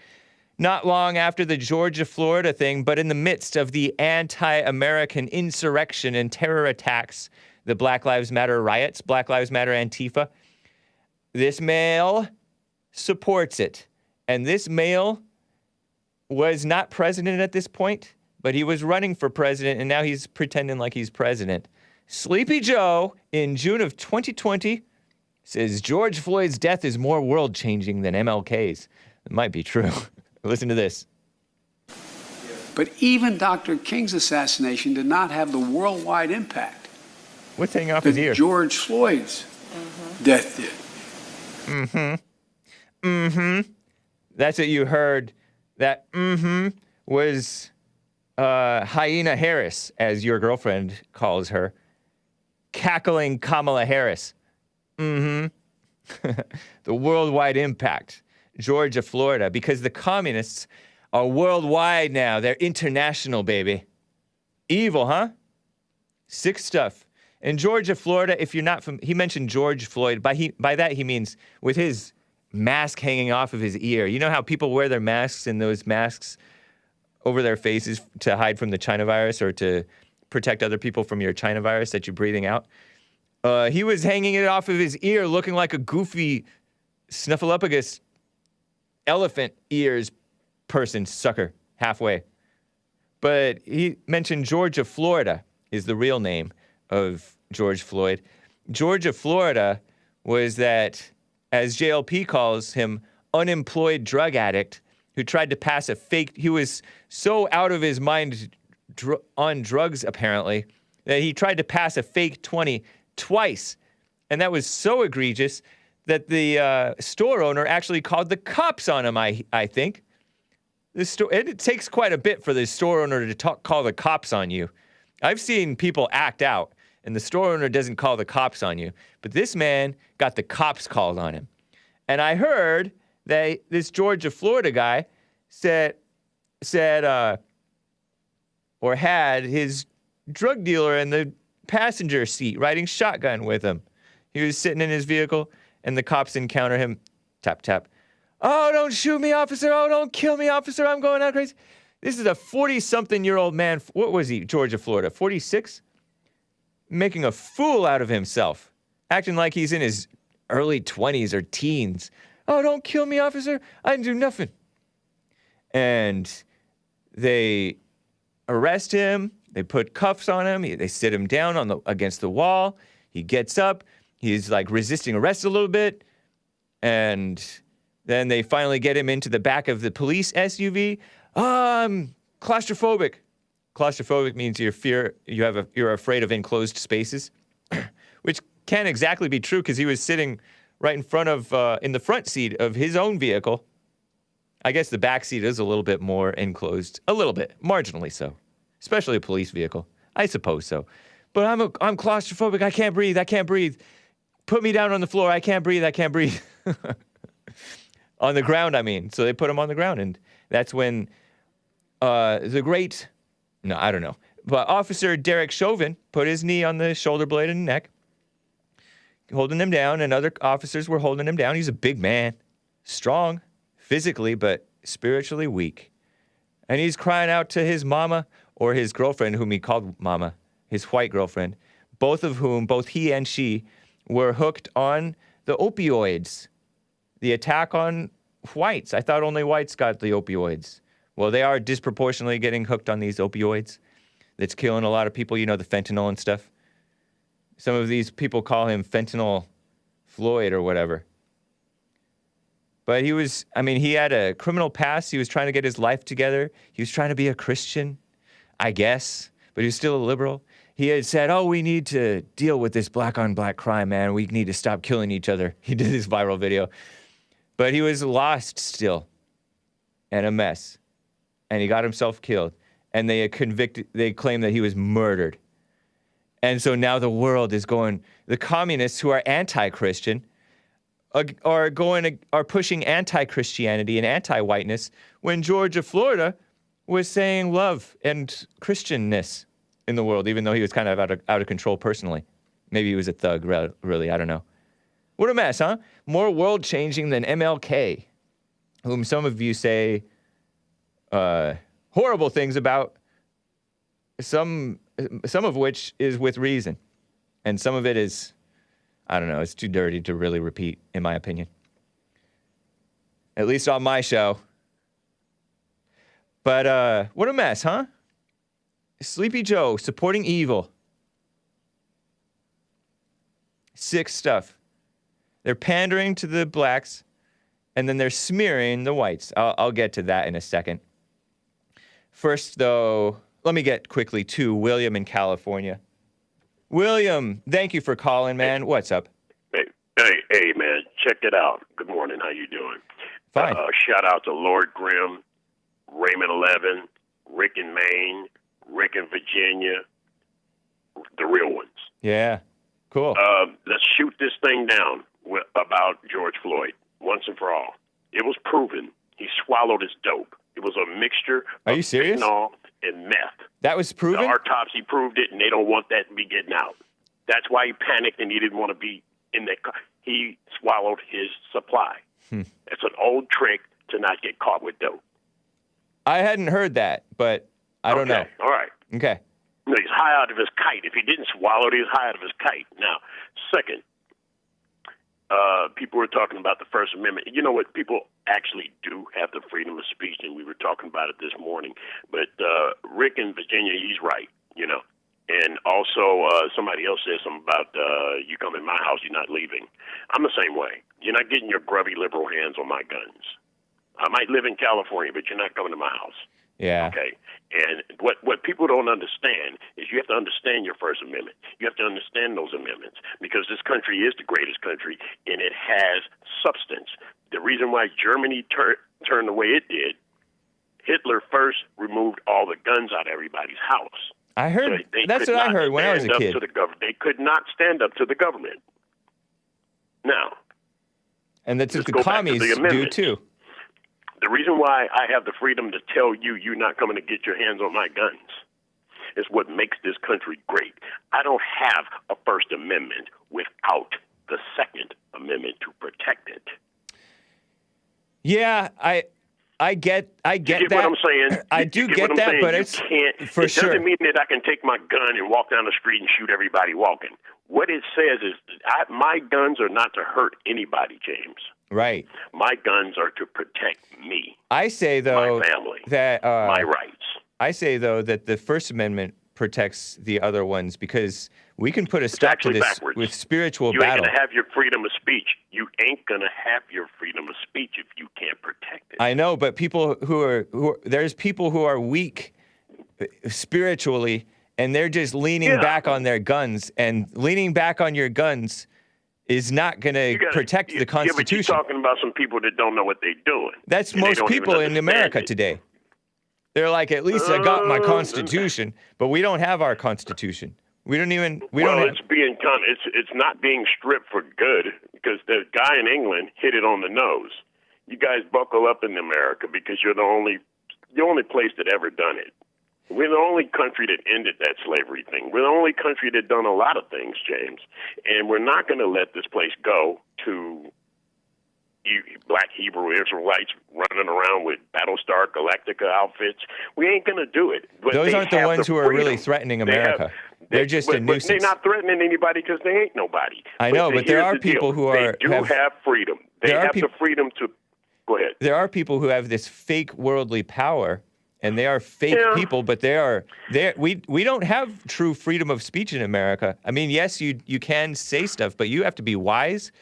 Not long after the Georgia, Florida thing, but in the midst of the anti-American insurrection and terror attacks, the Black Lives Matter riots, Black Lives Matter Antifa, this male supports it. And this male was not president at this point, but he was running for president, and now he's pretending like he's president. Sleepy Joe, in June of 2020, says George Floyd's death is more world-changing than MLK's. It might be true. Listen to this. But even Dr. King's assassination did not have the worldwide impact What's hanging off his that ear? George Floyd's death did. That's what you heard. That was Hyena Harris, as your girlfriend calls her. Cackling Kamala Harris. The worldwide impact. Georgia, Florida, because the communists are worldwide now. They're international, baby. Evil, huh? Sick stuff. In Georgia, Florida, if you're not from, he mentioned George Floyd. By that he means with his mask hanging off of his ear. You know how people wear their masks and those masks over their faces to hide from the China virus or to protect other people from your China virus that you're breathing out? He was hanging it off of his ear looking like a goofy snuffleupagus elephant ears person, sucker, halfway. But he mentioned Georgia, Florida is the real name of George Floyd. Georgia, Florida was that, as JLP calls him, unemployed drug addict who tried to pass a fake, he was so out of his mind on drugs, apparently, that he tried to pass a fake 20 twice. And that was so egregious that the store owner actually called the cops on him, I think. It takes quite a bit for the store owner to call the cops on you. I've seen people act out, and the store owner doesn't call the cops on you. But this man got the cops called on him. And I heard that this Georgia, Florida guy said or had his drug dealer in the passenger seat riding shotgun with him. He was sitting in his vehicle, and the cops encounter him. Tap, tap. Oh, don't shoot me, officer. Oh, don't kill me, officer. I'm going out crazy. This is a 40-something-year-old man. What was he? Georgia, Florida. 46? Making a fool out of himself. Acting like he's in his early 20s or teens. Oh, don't kill me, officer. I didn't do nothing. And they arrest him. They put cuffs on him. They sit him down against the wall. He gets up. He's like resisting arrest a little bit. And then they finally get him into the back of the police SUV. I'm claustrophobic. Claustrophobic means you're afraid of enclosed spaces, which can't exactly be true because he was sitting right in the front seat of his own vehicle. I guess the back seat is a little bit more enclosed, a little bit, marginally so, especially a police vehicle. I suppose so. But I'm claustrophobic. I can't breathe. I can't breathe. Put me down on the floor. I can't breathe. I can't breathe. On the ground, I mean. So they put him on the ground, and that's when but Officer Derek Chauvin put his knee on the shoulder blade and neck, holding him down, and other officers were holding him down. He's a big man, strong physically, but spiritually weak. And he's crying out to his mama or his girlfriend, whom he called mama, his white girlfriend, both he and she, were hooked on the opioids. The attack on whites. I thought only whites got the opioids. Well, they are disproportionately getting hooked on these opioids. That's killing a lot of people, the fentanyl and stuff. Some of these people call him Fentanyl Floyd or whatever. But he had a criminal past. He was trying to get his life together. He was trying to be a Christian, I guess, but he was still a liberal. He had said, we need to deal with this black-on-black crime, man. We need to stop killing each other. He did this viral video. But he was lost still and a mess. And he got himself killed. And they claim that he was murdered. And so now the world is the communists who are anti-Christian are pushing anti-Christianity and anti-whiteness when George of Florida was saying love and Christianness in the world, even though he was kind of out of control personally. Maybe he was a thug, really, I don't know. What a mess, huh? More world-changing than MLK, whom some of you say horrible things about, some of which is with reason. And some of it is, I don't know, it's too dirty to really repeat, in my opinion. At least on my show. But what a mess, huh? Sleepy Joe supporting evil. Sick stuff. They're pandering to the blacks, and then they're smearing the whites. I'll get to that in a second. First, though, let me get quickly to William in California. William, thank you for calling, man. What's up? Hey, man, check it out. Good morning. How you doing? Fine. Shout out to Lord Grimm, Raymond 11, Rick in Maine, Rick in Virginia, the real ones. Yeah, cool. Let's shoot this thing down about George Floyd once and for all. It was proven he swallowed his dope. It was a mixture of fentanyl and meth. That was proven? The autopsy proved it, and they don't want that to be getting out. That's why he panicked and he didn't want to be in that. He swallowed his supply. It's an old trick to not get caught with dope. I hadn't heard that, but I don't know. All right. Okay. No, he's high out of his kite. If he didn't swallow it, he was high out of his kite. Now, second, people were talking about the First Amendment. You know what? People actually do have the freedom of speech, and we were talking about it this morning. But Rick in Virginia, he's right, And also, somebody else said something about you come in my house, you're not leaving. I'm the same way. You're not getting your grubby liberal hands on my guns. I might live in California, but you're not coming to my house. Yeah. Okay. And what people don't understand is you have to understand your First Amendment. You have to understand those amendments because this country is the greatest country, and it has substance. The reason why Germany turned the way it did, Hitler first removed all the guns out of everybody's house. I heard. So that's what I heard when I was a kid. They could not stand up to the government. Now. And that's what the commies do, too. The reason why I have the freedom to tell you you're not coming to get your hands on my guns is what makes this country great. I don't have a First Amendment without the Second Amendment to protect it. Yeah, I get you get that. What I'm saying? I do get that, but it doesn't mean that I can take my gun and walk down the street and shoot everybody walking. What it says is my guns are not to hurt anybody, James. Right. My guns are to protect me. I say, though, my family, that my rights. I say, though, that the First Amendment protects the other ones because we can put a stop to this backwards. With spiritual battle. You ain't going to have your freedom of speech. You ain't going to have your freedom of speech if you can't protect it. I know, but people there's people who are weak spiritually, and they're just leaning back on their guns, and leaning back on your guns is not going to protect the Constitution. Yeah, but you're talking about some people that don't know what they're doing. That's most people in America today. They're like, at least I got my Constitution, but we don't have our Constitution. We don't even. It's not being stripped for good because the guy in England hit it on the nose. You guys buckle up in America because you're the only place that ever done it. We're the only country that ended that slavery thing. We're the only country that done a lot of things, James. And we're not going to let this place go to black Hebrew Israelites running around with Battlestar Galactica outfits. We ain't going to do it. But those aren't the ones who are really threatening America. They're just a nuisance. But they're not threatening anybody because they ain't nobody. I know, but there are people who are... They have freedom. They have the freedom to... Go ahead. There are people who have this fake worldly power, and they are fake people, but we don't have true freedom of speech in America. I mean, yes, you can say stuff, but you have to be wise,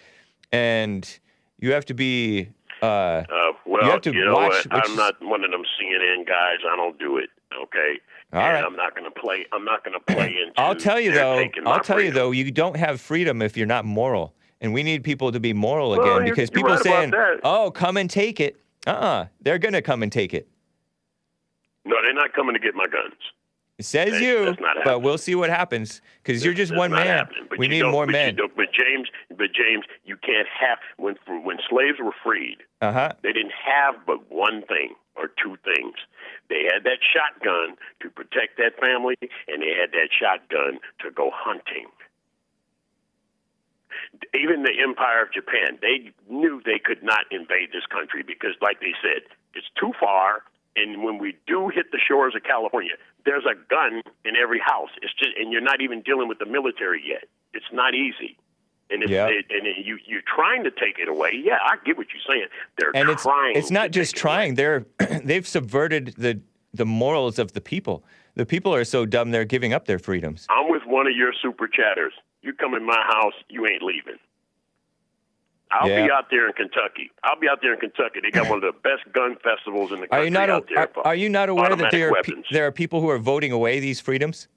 and you have to be... well, you have to watch, what? I'm not one of them CNN guys. I don't do it, okay? All right. I'm not going to play into... I'll tell you, though, you don't have freedom if you're not moral. And we need people to be moral again, because people right saying, "Oh, come and take it." They're going to come and take it. No, they're not coming to get my guns. It says you, but we'll see what happens, because you're just one man. We need more men. But James, you can't have when slaves were freed. They didn't have but one thing or two things. They had that shotgun to protect that family, and they had that shotgun to go hunting. Even the Empire of Japan, they knew they could not invade this country because, like they said, it's too far. And when we do hit the shores of California, there's a gun in every house. It's just, and you're not even dealing with the military yet. It's not easy. And you're trying to take it away. Yeah, I get what you're saying. They're trying. It's not just trying. They've subverted the morals of the people. The people are so dumb they're giving up their freedoms. I'm with one of your super chatters. You come in my house, you ain't leaving. I'll be out there in Kentucky. They got one of the best gun festivals in the country out there. Are you not aware that there are people who are voting away these freedoms?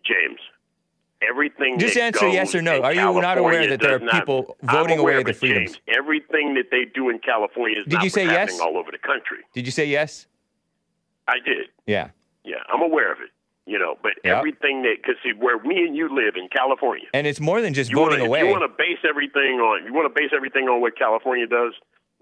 James, everything just answer yes or no. Are you not aware that there are people voting away the freedoms? James, everything that they do in California is happening all over the country. Did you say yes? I did. Yeah. Yeah, I'm aware of it. But everything because where me and you live in California, and it's more than just voting away. You want to base everything on what California does.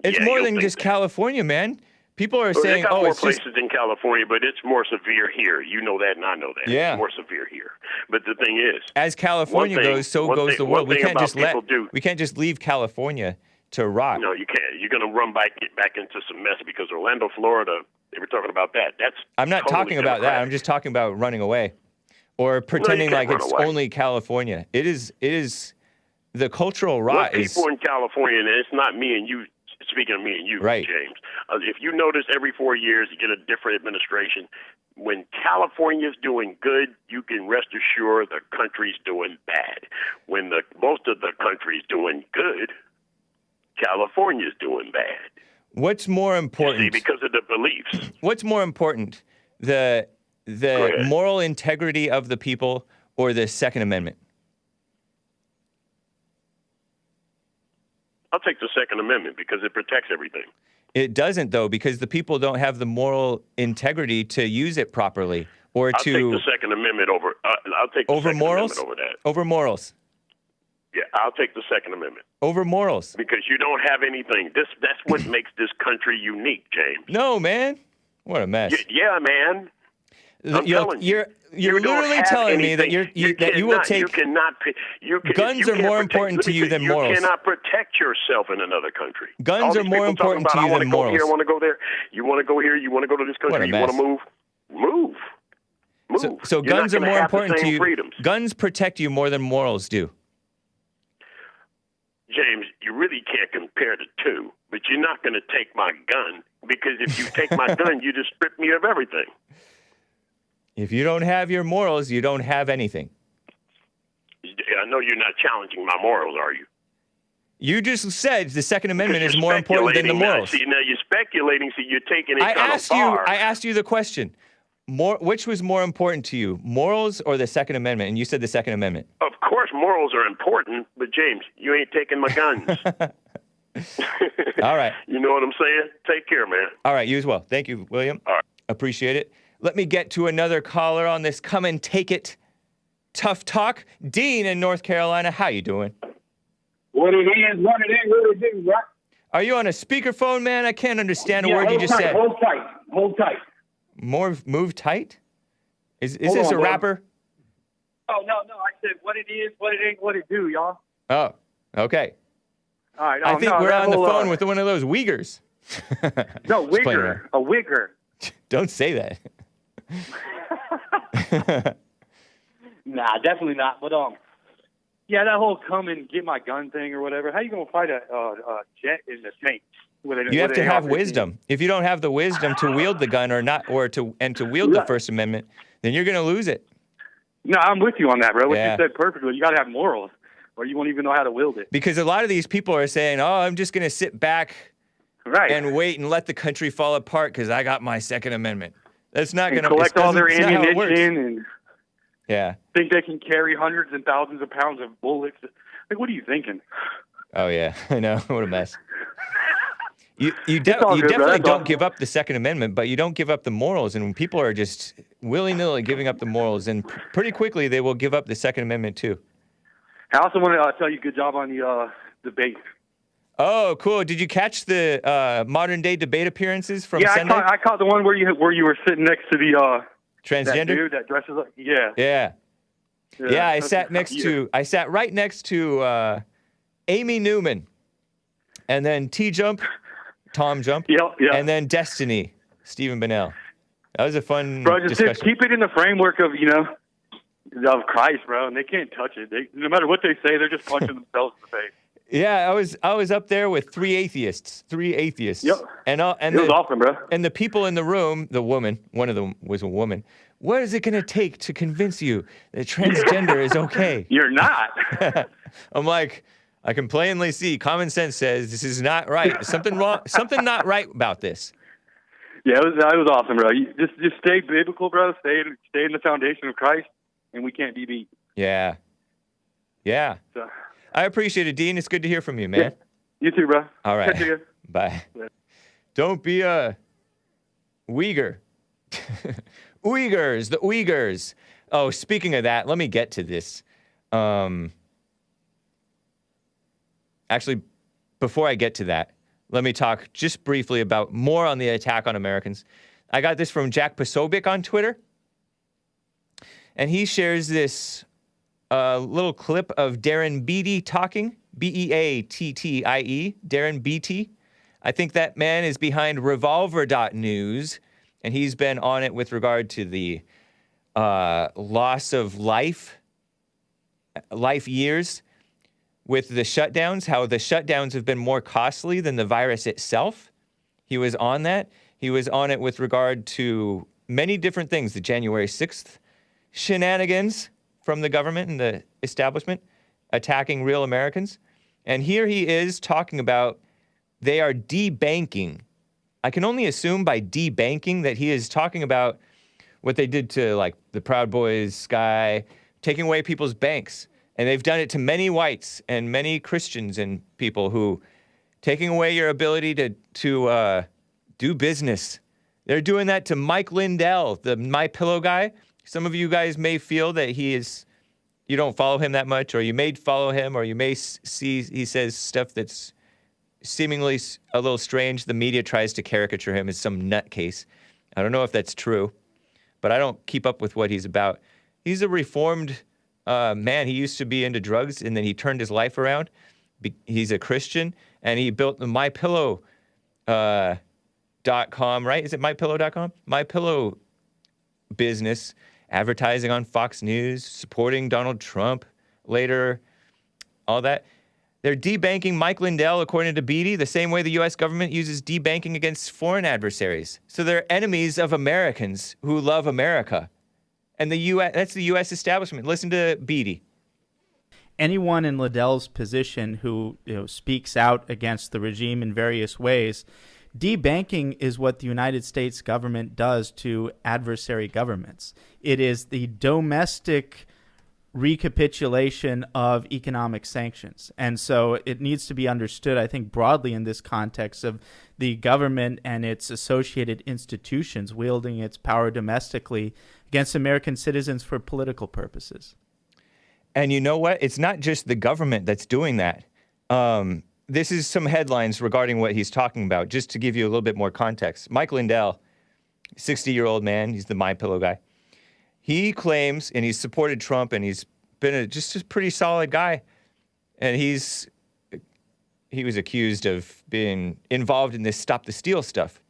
It's more than just California, man. People are saying, they got more places in California, but it's more severe here. You know that, and I know that. Yeah. It's more severe here. But the thing is, as California goes, so goes the world. We can't just leave California to rot. No, you can't. You're going to get back into some mess because Orlando, Florida. They were talking about that. I'm not talking about that. I'm just talking about running away, or pretending like it's only California. It is the cultural rot. People in California, and it's not me and you. Speaking of me and you, right. James, if you notice, every 4 years you get a different administration. When California's doing good, you can rest assured the country's doing bad. When most of the country's doing good, California's doing bad. What's more important? See, because of the beliefs. What's more important, the moral integrity of the people or the Second Amendment? I'll take the Second Amendment because it protects everything. It doesn't, though, because the people don't have the moral integrity to use it properly or I'll take the Second Amendment over. I'll take the Second morals? Amendment over that. Over morals. Yeah, I'll take the Second Amendment. Over morals. Because you don't have anything. That's what makes this country unique, James. No, man. What a mess. Yeah, man. You're literally telling me that you will take guns are more important to you than morals. You cannot protect yourself in another country. Guns are more important to you than morals. I want to go here. You want to go here. You want to go to this country. You want to move. So guns are more important to you. Guns protect you more than morals do. James, you really can't compare the two, but you're not going to take my gun, because if you take my gun, you just strip me of everything. If you don't have your morals, you don't have anything. I know you're not challenging my morals, are you? You just said the Second Amendment is more important than the morals. Now you're speculating, so you're taking it I asked you the question. Which was more important to you, morals or the Second Amendment? And you said the Second Amendment. Of course, morals are important, but James, you ain't taking my guns. All right. You know what I'm saying? Take care, man. All right, you as well. Thank you, William. All right. Appreciate it. Let me get to another caller on this Come and Take It Tough Talk. Dean in North Carolina, how you doing? What it is, what it is, right? Are you on a speakerphone, man? I can't understand a word you just said. Hold tight. Move tight? Is Hold this on, a bud. rapper? Oh, no. I said what it is, what it ain't, what it do, y'all. Oh, okay. All right. I think we're on the phone with one of those Uyghurs. No, Just playing Wigger. around. A Wigger. Don't say that. Nah, definitely not. But, yeah, that whole come and get my gun thing or whatever. How you going to fight a jet in the tank? You have to have wisdom. If you don't have the wisdom to wield the gun to wield the First Amendment, then you're going to lose it. No, I'm with you on that, bro. What Yeah. you said perfectly. You got to have morals, or you won't even know how to wield it. Because a lot of these people are saying, "Oh, I'm just going to sit back and wait and let the country fall apart because I got my Second Amendment." That's not going to collect all their ammunition and think they can carry hundreds and thousands of pounds of bullets. Like, what are you thinking? Oh yeah, I know. What a mess. You good, definitely bro. don't give up the Second Amendment, but you don't give up the morals. And when people are just willy-nilly giving up the morals, and pretty quickly they will give up the Second Amendment too. I also want to tell you good job on the debate. Oh, cool. Did you catch the modern-day debate appearances from Sunday? I caught the one where you were sitting next to the transgender that dude that dresses like Yeah, I sat right next to Amy Newman, and then Tom Jump, and then Destiny, Stephen Bennell. That was a fun discussion. Just keep it in the framework of of Christ, bro, and they can't touch it. No matter what they say, they're just punching themselves in the face. Yeah, I was up there with three atheists. Yep. And it was awesome, bro. And the people in the room, one of them was a woman. What is it going to take to convince you that transgender is okay? You're not. I'm like, I can plainly see. Common sense says this is not right. Something wrong. Something not right about this. Yeah, it was awesome, bro. You just stay biblical, bro. Stay in the foundation of Christ, and we can't be beat. Yeah. So, I appreciate it, Dean. It's good to hear from you, man. Yeah. You too, bro. All right. Catch you again. Bye. Don't be a Uyghur. Uyghurs, the Uyghurs. Oh, speaking of that, let me get to this. Actually, before I get to that, let me talk just briefly about more on the attack on Americans. I got this from Jack Posobiec on Twitter, and he shares this little clip of Darren Beattie talking, Beattie, Darren Beattie. I think that man is behind Revolver.news, and he's been on it with regard to the loss of life years with the shutdowns, how the shutdowns have been more costly than the virus itself. He was on that. He was on it with regard to many different things, the January 6th shenanigans from the government and the establishment attacking real Americans. And here he is talking about they are debanking. I can only assume by debanking that he is talking about what they did to, like, the Proud Boys, Sky, taking away people's banks. And they've done it to many whites and many Christians and people who taking away your ability to do business. They're doing that to Mike Lindell, the My Pillow guy. Some of you guys may feel that you don't follow him that much, or you may follow him, or you may see he says stuff that's seemingly a little strange. The media tries to caricature him as some nutcase. I don't know if that's true, but I don't keep up with what he's about. He's a reformed man. He used to be into drugs, and then he turned his life around. He's a Christian, and he built the MyPillow.com, right? Is it MyPillow.com? MyPillow business, advertising on Fox News, supporting Donald Trump later, all that. They're debanking Mike Lindell, according to Beattie, the same way the U.S. government uses debanking against foreign adversaries. So they're enemies of Americans who love America. And that's the U.S. establishment. Listen to Beattie. Anyone in Lindell's position who speaks out against the regime in various ways, debanking is what the United States government does to adversary governments. It is the domestic recapitulation of economic sanctions. And so it needs to be understood, I think, broadly in this context of the government and its associated institutions wielding its power domestically against American citizens for political purposes. And you know what? It's not just the government that's doing that. This is some headlines regarding what he's talking about, just to give you a little bit more context. Mike Lindell 60-year-old man. He's the MyPillow guy. He claims, and he's supported Trump, and he's been just a pretty solid guy. And he was accused of being involved in this Stop the Steal stuff,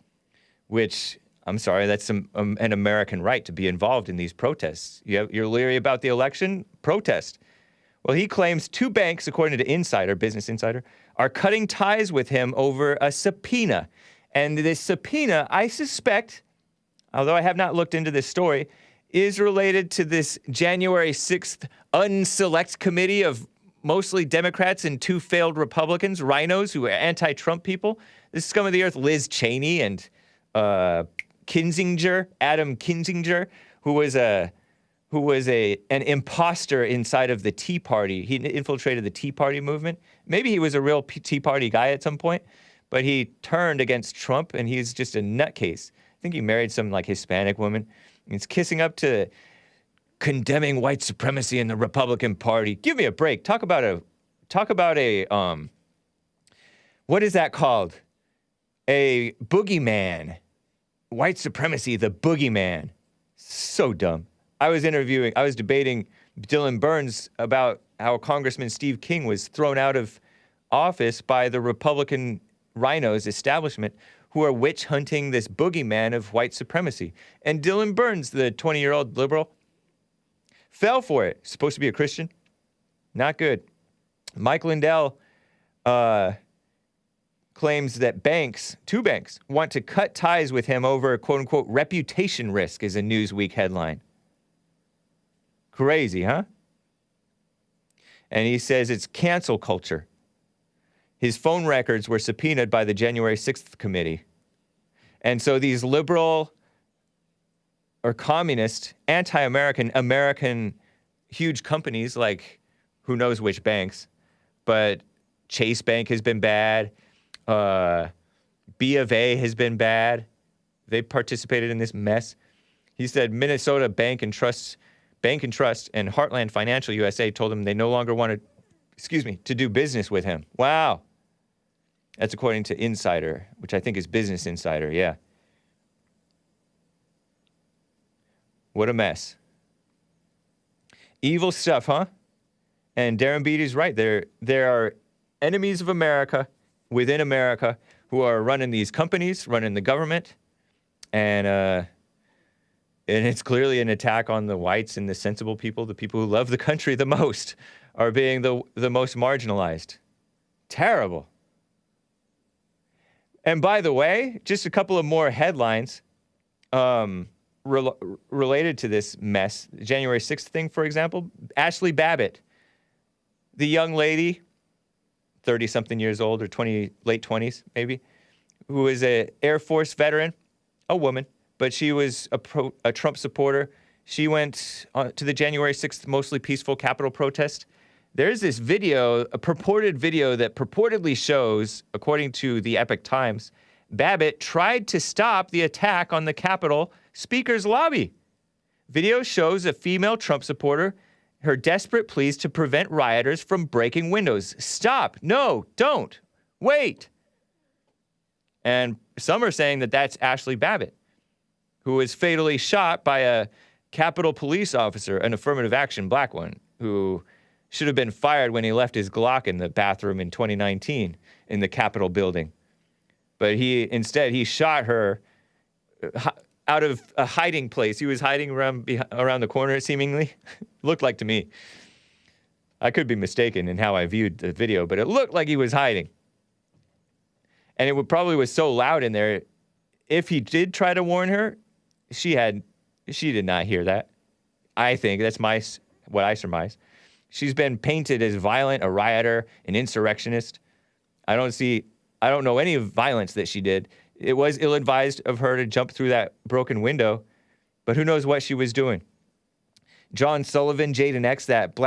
which, I'm sorry, that's an American right to be involved in these protests. You're leery about the election? Protest. Well, he claims 2 banks, according to Business Insider, are cutting ties with him over a subpoena. And this subpoena, I suspect, although I have not looked into this story, is related to this January 6th unselect committee of mostly Democrats and 2 failed Republicans, rhinos who are anti-Trump people. This scum of the earth, Liz Cheney and Adam Kinzinger, who was an imposter inside of the Tea Party. He infiltrated the Tea Party movement. Maybe he was a real Tea Party guy at some point, but he turned against Trump, and he's just a nutcase. I think he married some Hispanic woman. He's kissing up to condemning white supremacy in the Republican Party. Give me a break. Talk about a what is that called? A boogeyman. White supremacy, the boogeyman. So dumb. I was debating Dylan Burns about how Congressman Steve King was thrown out of office by the Republican rhinos establishment who are witch hunting this boogeyman of white supremacy. And Dylan Burns, the 20-year-old liberal, fell for it. Supposed to be a Christian. Not good. Mike Lindell claims that 2 banks, want to cut ties with him over, quote-unquote, reputation risk, is a Newsweek headline. Crazy, huh? And he says it's cancel culture. His phone records were subpoenaed by the January 6th committee. And so these liberal or communist, anti-American, huge companies like who knows which banks, but Chase Bank has been bad. B of A has been bad. They participated in this mess. He said Minnesota Bank and Trust and Heartland Financial USA told him they no longer wanted, to do business with him. Wow. That's according to Insider, which I think is Business Insider, yeah. What a mess. Evil stuff, huh? And Darren Beatty's right. There are enemies of America within America who are running these companies, running the government, and it's clearly an attack on the whites and the sensible people, the people who love the country the most, are being the most marginalized. Terrible. And by the way, just a couple of more headlines related to this mess. The January 6th thing, for example. Ashley Babbitt, the young lady, 30-something years old or late 20s maybe, who is an Air Force veteran, a woman, but she was a Trump supporter. She went to the January 6th mostly peaceful Capitol protest. There's this video, a purported video that purportedly shows, according to the Epoch Times, Babbitt tried to stop the attack on the Capitol Speaker's lobby. Video shows a female Trump supporter, her desperate pleas to prevent rioters from breaking windows. Stop. No, don't. Wait. And some are saying that that's Ashley Babbitt, who was fatally shot by a Capitol police officer, an affirmative action black one, who should have been fired when he left his Glock in the bathroom in 2019 in the Capitol building. But instead he shot her out of a hiding place. He was hiding around the corner, seemingly. Looked like to me. I could be mistaken in how I viewed the video, but it looked like he was hiding. And it probably was so loud in there, if he did try to warn her, she did not hear that. I think that's what I surmise. She's been painted as violent, a rioter, an insurrectionist. I don't know any violence that she did. It was ill-advised of her to jump through that broken window, but who knows what she was doing. John Sullivan, Jaden X, that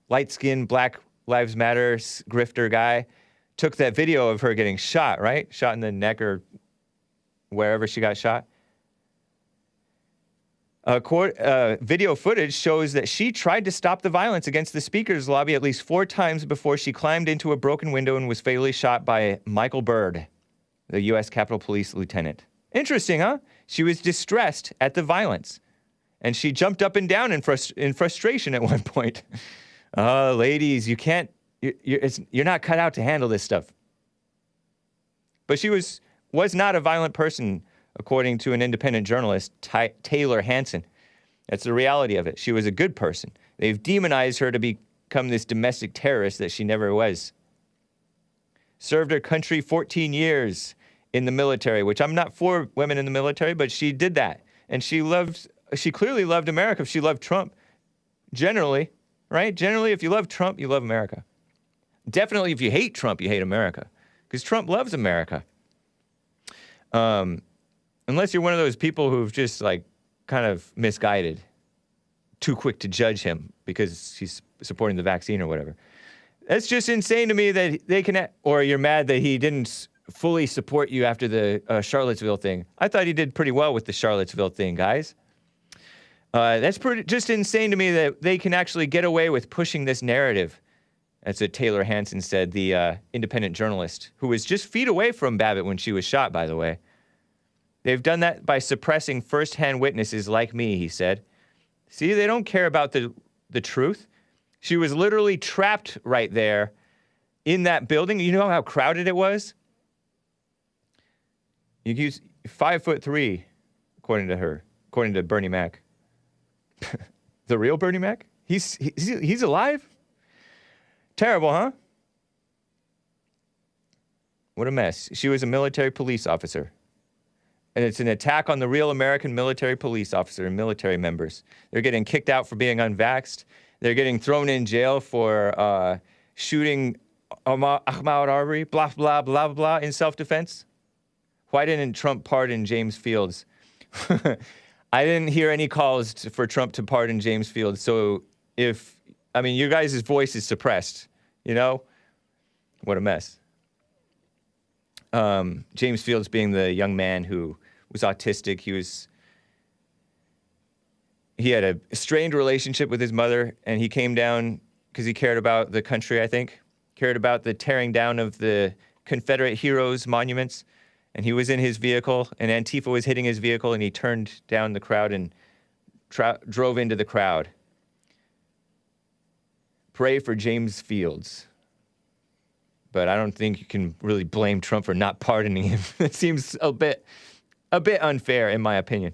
light-skinned Black Lives Matter grifter guy, took that video of her getting shot, right? Shot in the neck or wherever she got shot. Video footage shows that she tried to stop the violence against the speaker's lobby at least 4 times before she climbed into a broken window and was fatally shot by Michael Byrd, the U.S. Capitol Police lieutenant. Interesting, huh? She was distressed at the violence. And she jumped up and down in frustration at one point. Ladies, you can't, you're not cut out to handle this stuff. But she was not a violent person, according to an independent journalist, Taylor Hansen. That's the reality of it. She was a good person. They've demonized her to become this domestic terrorist that she never was. Served her country 14 years in the military, which I'm not for women in the military, but she did that. And she clearly loved America if she loved Trump. Generally, right? Generally, if you love Trump, you love America. Definitely, if you hate Trump, you hate America. Because Trump loves America. Unless you're one of those people who've just, like, kind of misguided. Too quick to judge him because he's supporting the vaccine or whatever. That's just insane to me that they can, or you're mad that he didn't fully support you after the Charlottesville thing. I thought he did pretty well with the Charlottesville thing, guys. That's just insane to me that they can actually get away with pushing this narrative. That's what Taylor Hansen said, the independent journalist, who was just feet away from Babbitt when she was shot, by the way. They've done that by suppressing first-hand witnesses like me, he said. See, they don't care about the truth. She was literally trapped right there in that building. You know how crowded it was? You use 5'3", according to her, according to Bernie Mac. The real Bernie Mac? He's alive? Terrible, huh? What a mess. She was a military police officer. And it's an attack on the real American military police officer and military members. They're getting kicked out for being unvaxxed. They're getting thrown in jail for shooting Ahmaud Arbery, blah, blah, blah, blah, in self-defense. Why didn't Trump pardon James Fields? I didn't hear any calls for Trump to pardon James Fields. So your guys' voice is suppressed, you know? What a mess. James Fields being the young man who was autistic. He had a strained relationship with his mother, and he came down because he cared about the country, I think. Cared about the tearing down of the Confederate heroes' monuments. And he was in his vehicle, and Antifa was hitting his vehicle, and he turned down the crowd and drove into the crowd. Pray for James Fields. But I don't think you can really blame Trump for not pardoning him. It seems a bit unfair, in my opinion.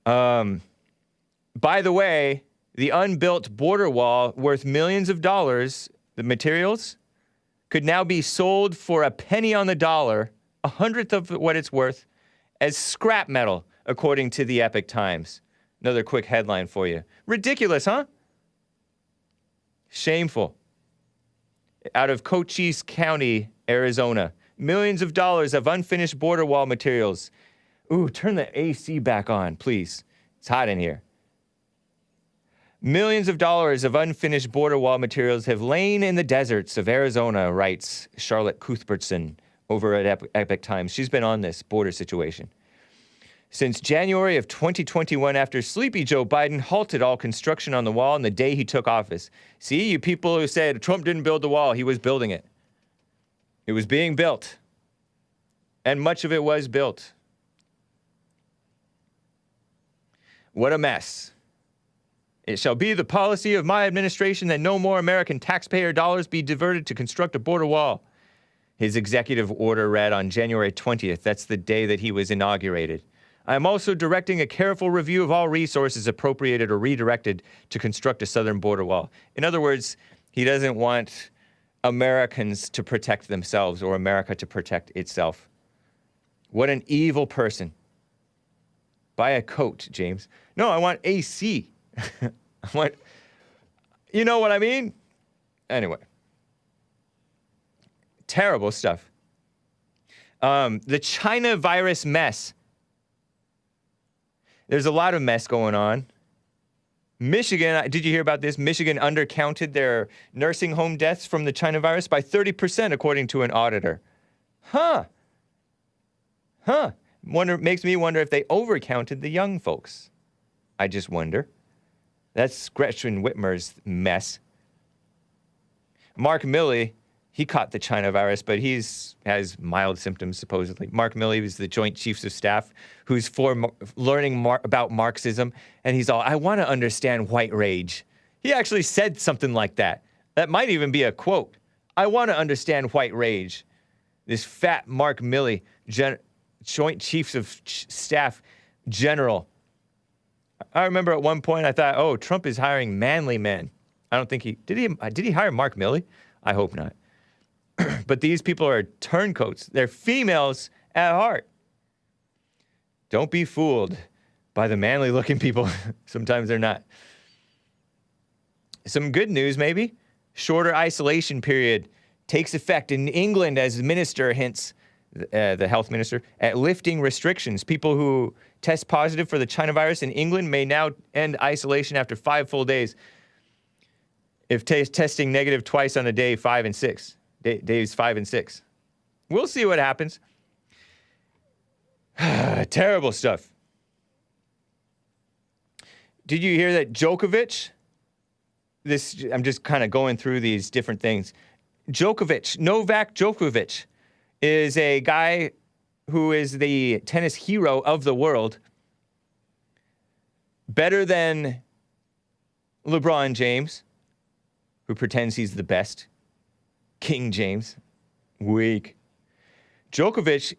By the way, the unbuilt border wall worth millions of dollars, the materials, could now be sold for a penny on the dollar, 100th of what it's worth, as scrap metal, according to the Epic Times. Another quick headline for you. Ridiculous, huh? Shameful. Out of Cochise County, Arizona. Millions of dollars of unfinished border wall materials. Ooh, turn the AC back on, please. It's hot in here. Millions of dollars of unfinished border wall materials have lain in the deserts of Arizona, writes Charlotte Cuthbertson over at Epic Times. She's been on this border situation. Since January of 2021, after sleepy Joe Biden halted all construction on the wall on the day he took office. See, you people who said Trump didn't build the wall, he was building it. It was being built. And much of it was built. What a mess. It shall be the policy of my administration that no more American taxpayer dollars be diverted to construct a border wall. His executive order read on January 20th. That's the day that he was inaugurated. I am also directing a careful review of all resources appropriated or redirected to construct a southern border wall. In other words, he doesn't want Americans to protect themselves or America to protect itself. What an evil person. Buy a coat, James. No, I want AC. I want, you know what I mean? Anyway. Terrible stuff. The China virus mess. There's a lot of mess going on. Michigan, did you hear about this? Michigan undercounted their nursing home deaths from the China virus by 30%, according to an auditor. Makes me wonder if they overcounted the young folks. I just wonder. That's Gretchen Whitmer's mess. Mark Milley, he caught the China virus, but has mild symptoms, supposedly. Mark Milley is the Joint Chiefs of Staff, who's learning about Marxism, and he's all, I want to understand white rage. He actually said something like that. That might even be a quote. I want to understand white rage. This fat Mark Milley, Joint Chiefs of Staff General. I remember at one point I thought, oh, Trump is hiring manly men. I don't think did he hire Mark Milley? I hope not. But these people are turncoats. They're females at heart. Don't be fooled by the manly-looking people. Sometimes they're not. Some good news, maybe. Shorter isolation period takes effect in England as the minister hints, the health minister, at lifting restrictions. People who test positive for the China virus in England may now end isolation after 5 full days if testing negative twice on a day 5 and 6. Days 5 and 6. We'll see what happens. Terrible stuff. Did you hear that Djokovic? I'm just kind of going through these different things. Novak Djokovic, is a guy who is the tennis hero of the world. Better than LeBron James, who pretends he's the best. King James. Weak. Djokovic,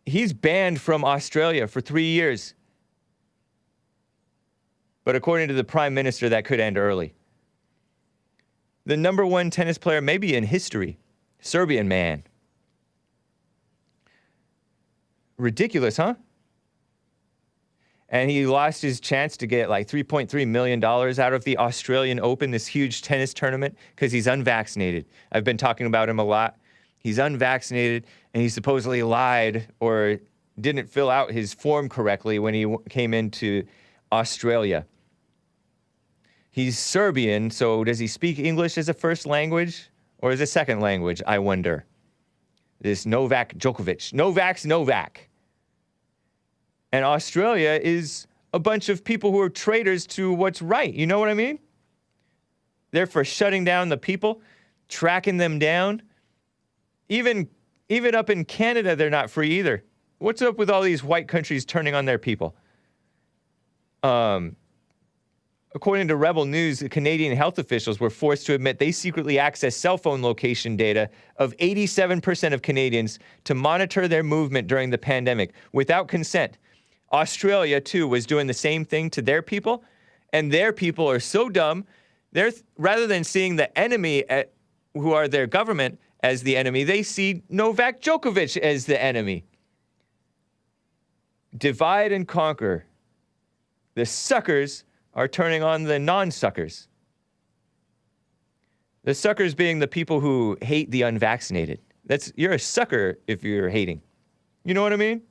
he's banned from Australia for 3 years. But according to the Prime Minister, that could end early. The number 1 tennis player maybe in history. Serbian man. Ridiculous, huh? And he lost his chance to get like $3.3 million out of the Australian Open, this huge tennis tournament, because he's unvaccinated. I've been talking about him a lot. He's unvaccinated, and he supposedly lied or didn't fill out his form correctly when he came into Australia. He's Serbian, so does he speak English as a first language or as a second language, I wonder? This Novak Djokovic. Novak. And Australia is a bunch of people who are traitors to what's right. You know what I mean? They're for shutting down the people, tracking them down. Even up in Canada, they're not free either. What's up with all these white countries turning on their people? According to Rebel News, the Canadian health officials were forced to admit they secretly accessed cell phone location data of 87% of Canadians to monitor their movement during the pandemic without consent. Australia, too, was doing the same thing to their people, and their people are so dumb, rather than seeing the enemy, who are their government, as the enemy, they see Novak Djokovic as the enemy. Divide and conquer. The suckers are turning on the non-suckers. The suckers being the people who hate the unvaccinated. You're a sucker if you're hating. You know what I mean?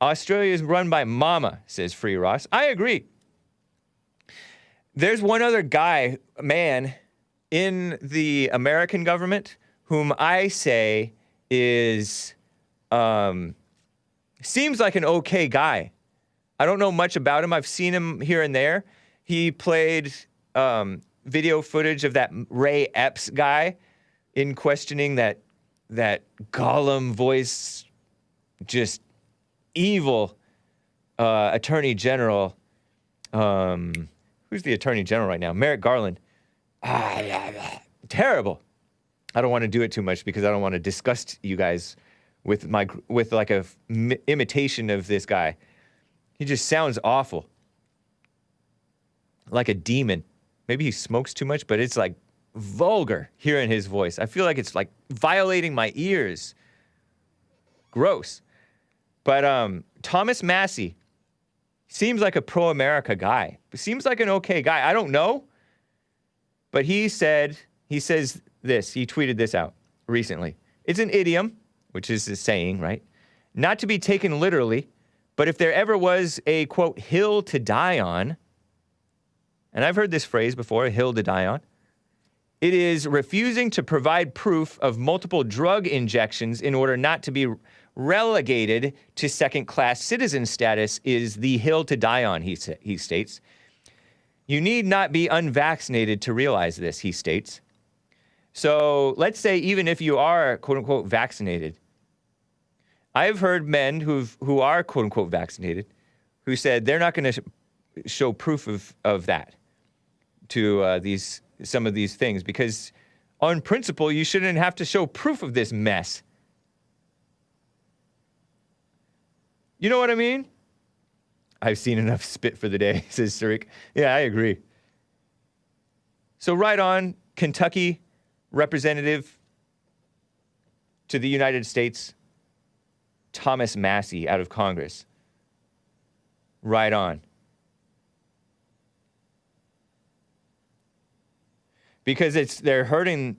Australia is run by Mama, says Free Ross. I agree. There's one other man in the American government whom I say is, seems like an okay guy. I don't know much about him. I've seen him here and there. He played video footage of that Ray Epps guy in questioning that Gollum voice, just evil attorney general. Who's the attorney general right now? Merrick Garland. Terrible. I don't want to do it too much because I don't want to disgust you guys with like a imitation of this guy. He just sounds awful. Like a demon. Maybe he smokes too much, but it's like vulgar hearing his voice. I feel like it's like violating my ears. Gross. But Thomas Massie seems like a pro-America guy. Seems like an okay guy. I don't know. But he says this. He tweeted this out recently. It's an idiom, which is a saying, right? Not to be taken literally, but if there ever was a, quote, hill to die on, and I've heard this phrase before, a hill to die on, it is refusing to provide proof of multiple drug injections in order not to be relegated to second-class citizen status is the hill to die on, he states. You need not be unvaccinated to realize this, he states. So let's say even if you are, quote unquote, vaccinated, I've heard men who are, quote unquote, vaccinated, who said they're not going to show proof of that to some of these things because on principle, you shouldn't have to show proof of this mess. You know what I mean? I've seen enough spit for the day, says Surik. Yeah, I agree. So right on, Kentucky representative to the United States, Thomas Massie out of Congress. Right on. Because they're hurting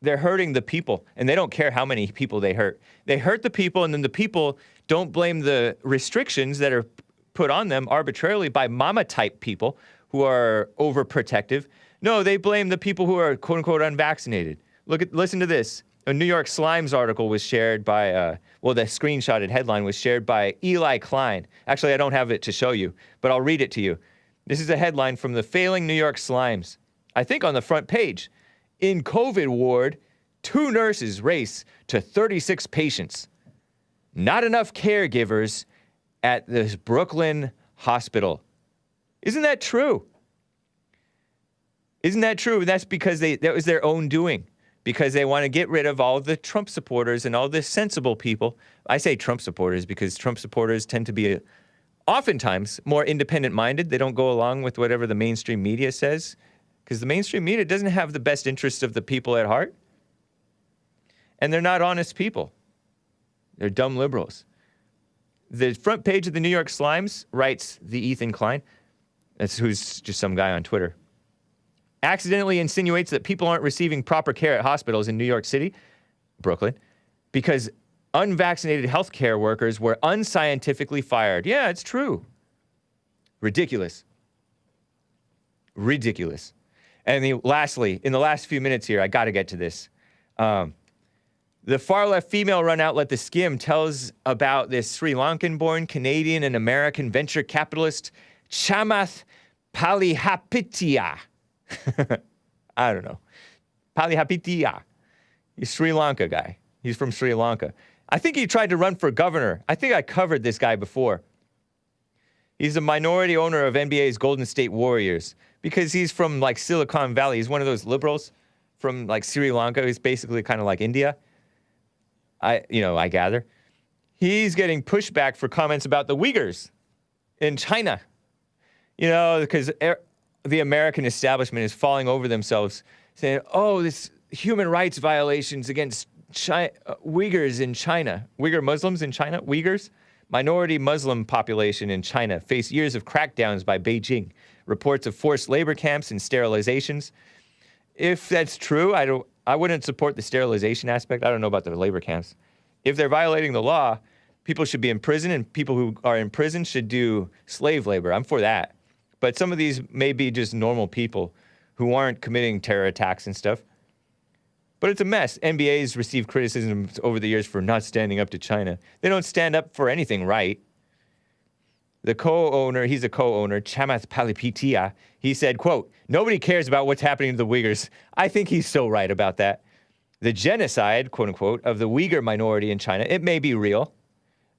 the people, and they don't care how many people they hurt. They hurt the people, and then the people don't blame the restrictions that are put on them arbitrarily by mama-type people who are overprotective. No, they blame the people who are quote-unquote unvaccinated. Listen to this. A New York Slimes article was shared by, the screenshotted headline was shared by Eli Klein. Actually, I don't have it to show you, but I'll read it to you. This is a headline from the failing New York Slimes. I think on the front page. In COVID ward, 2 nurses race to 36 patients. Not enough caregivers at this Brooklyn hospital. Isn't that true? Isn't that true? That's because that was their own doing. Because they want to get rid of all the Trump supporters and all the sensible people. I say Trump supporters because Trump supporters tend to be oftentimes more independent-minded. They don't go along with whatever the mainstream media says. Because the mainstream media doesn't have the best interests of the people at heart. And they're not honest people. They're dumb liberals. The front page of the New York Slimes writes the Ethan Klein. That's who's just some guy on Twitter. Accidentally insinuates that people aren't receiving proper care at hospitals in New York City, Brooklyn, because unvaccinated healthcare workers were unscientifically fired. Yeah, it's true. Ridiculous. Ridiculous. And lastly, in the last few minutes here, I got to get to this. The far-left female-run outlet The Skim tells about this Sri Lankan-born Canadian and American venture capitalist Chamath Palihapitiya. I don't know. Palihapitiya. He's a Sri Lanka guy. He's from Sri Lanka. I think he tried to run for governor. I think I covered this guy before. He's a minority owner of NBA's Golden State Warriors because he's from like Silicon Valley. He's one of those liberals from like Sri Lanka. He's basically kind of like India. I gather. He's getting pushback for comments about the Uyghurs in China. Because the American establishment is falling over themselves saying, this human rights violations against Uyghurs in China. Uyghur Muslims in China? Uyghurs? Minority Muslim population in China face years of crackdowns by Beijing. Reports of forced labor camps and sterilizations. If that's true, I wouldn't support the sterilization aspect. I don't know about the labor camps. If they're violating the law, people should be in prison, and people who are in prison should do slave labor. I'm for that. But some of these may be just normal people who aren't committing terror attacks and stuff. But it's a mess. NBA's received criticisms over the years for not standing up to China. They don't stand up for anything right. The co-owner, he's a co-owner, Chamath Palihapitiya, he said, quote, nobody cares about what's happening to the Uyghurs. I think he's so right about that. The genocide, quote unquote, of the Uyghur minority in China, it may be real,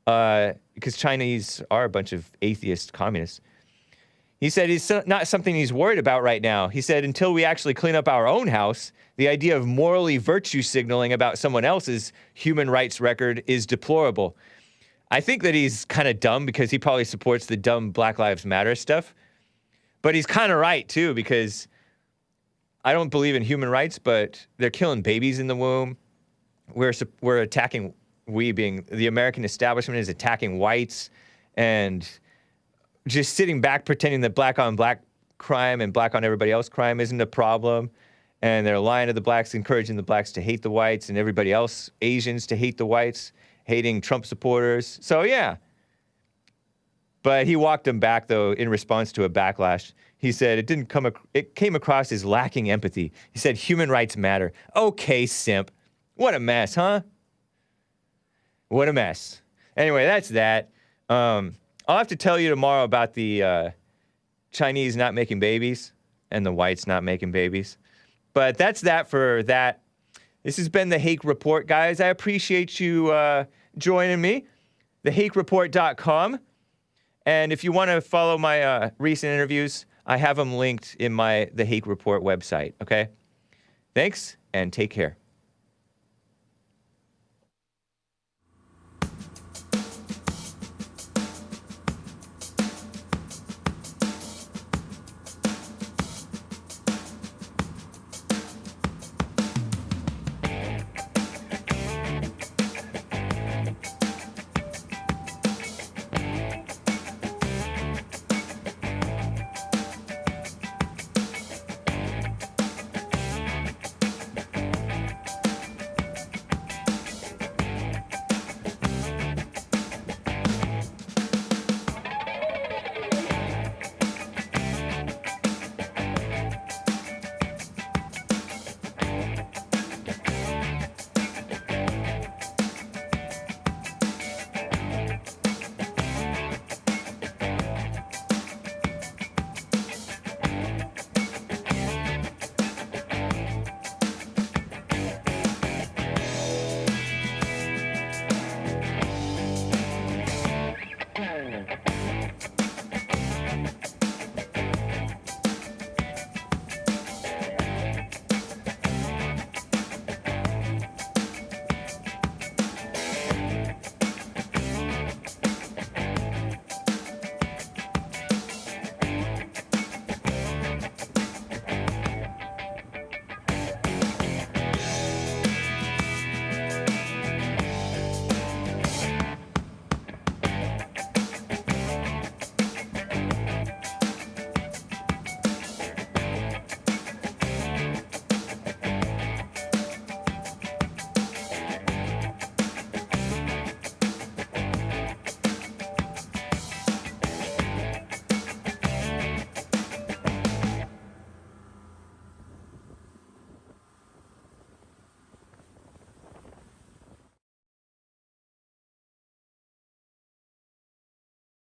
because Chinese are a bunch of atheist communists. He said it's not something he's worried about right now. He said until we actually clean up our own house, the idea of morally virtue signaling about someone else's human rights record is deplorable. I think that he's kind of dumb because he probably supports the dumb Black Lives Matter stuff. But he's kind of right, too, because I don't believe in human rights, but they're killing babies in the womb. We're attacking, we being the American establishment is attacking whites and just sitting back pretending that black on black crime and black on everybody else crime isn't a problem. And they're lying to the blacks, encouraging the blacks to hate the whites and everybody else, Asians, to hate the whites, hating Trump supporters. So, yeah. But he walked them back, though, in response to a backlash. He said it came across as lacking empathy. He said human rights matter. Okay, simp. What a mess, huh? What a mess. Anyway, that's that. I'll have to tell you tomorrow about the Chinese not making babies and the whites not making babies. But that's that for that. This has been the Hake Report, guys. I appreciate you joining me. TheHakeReport.com. And if you want to follow my recent interviews, I have them linked in the Hake Report website, okay? Thanks, and take care.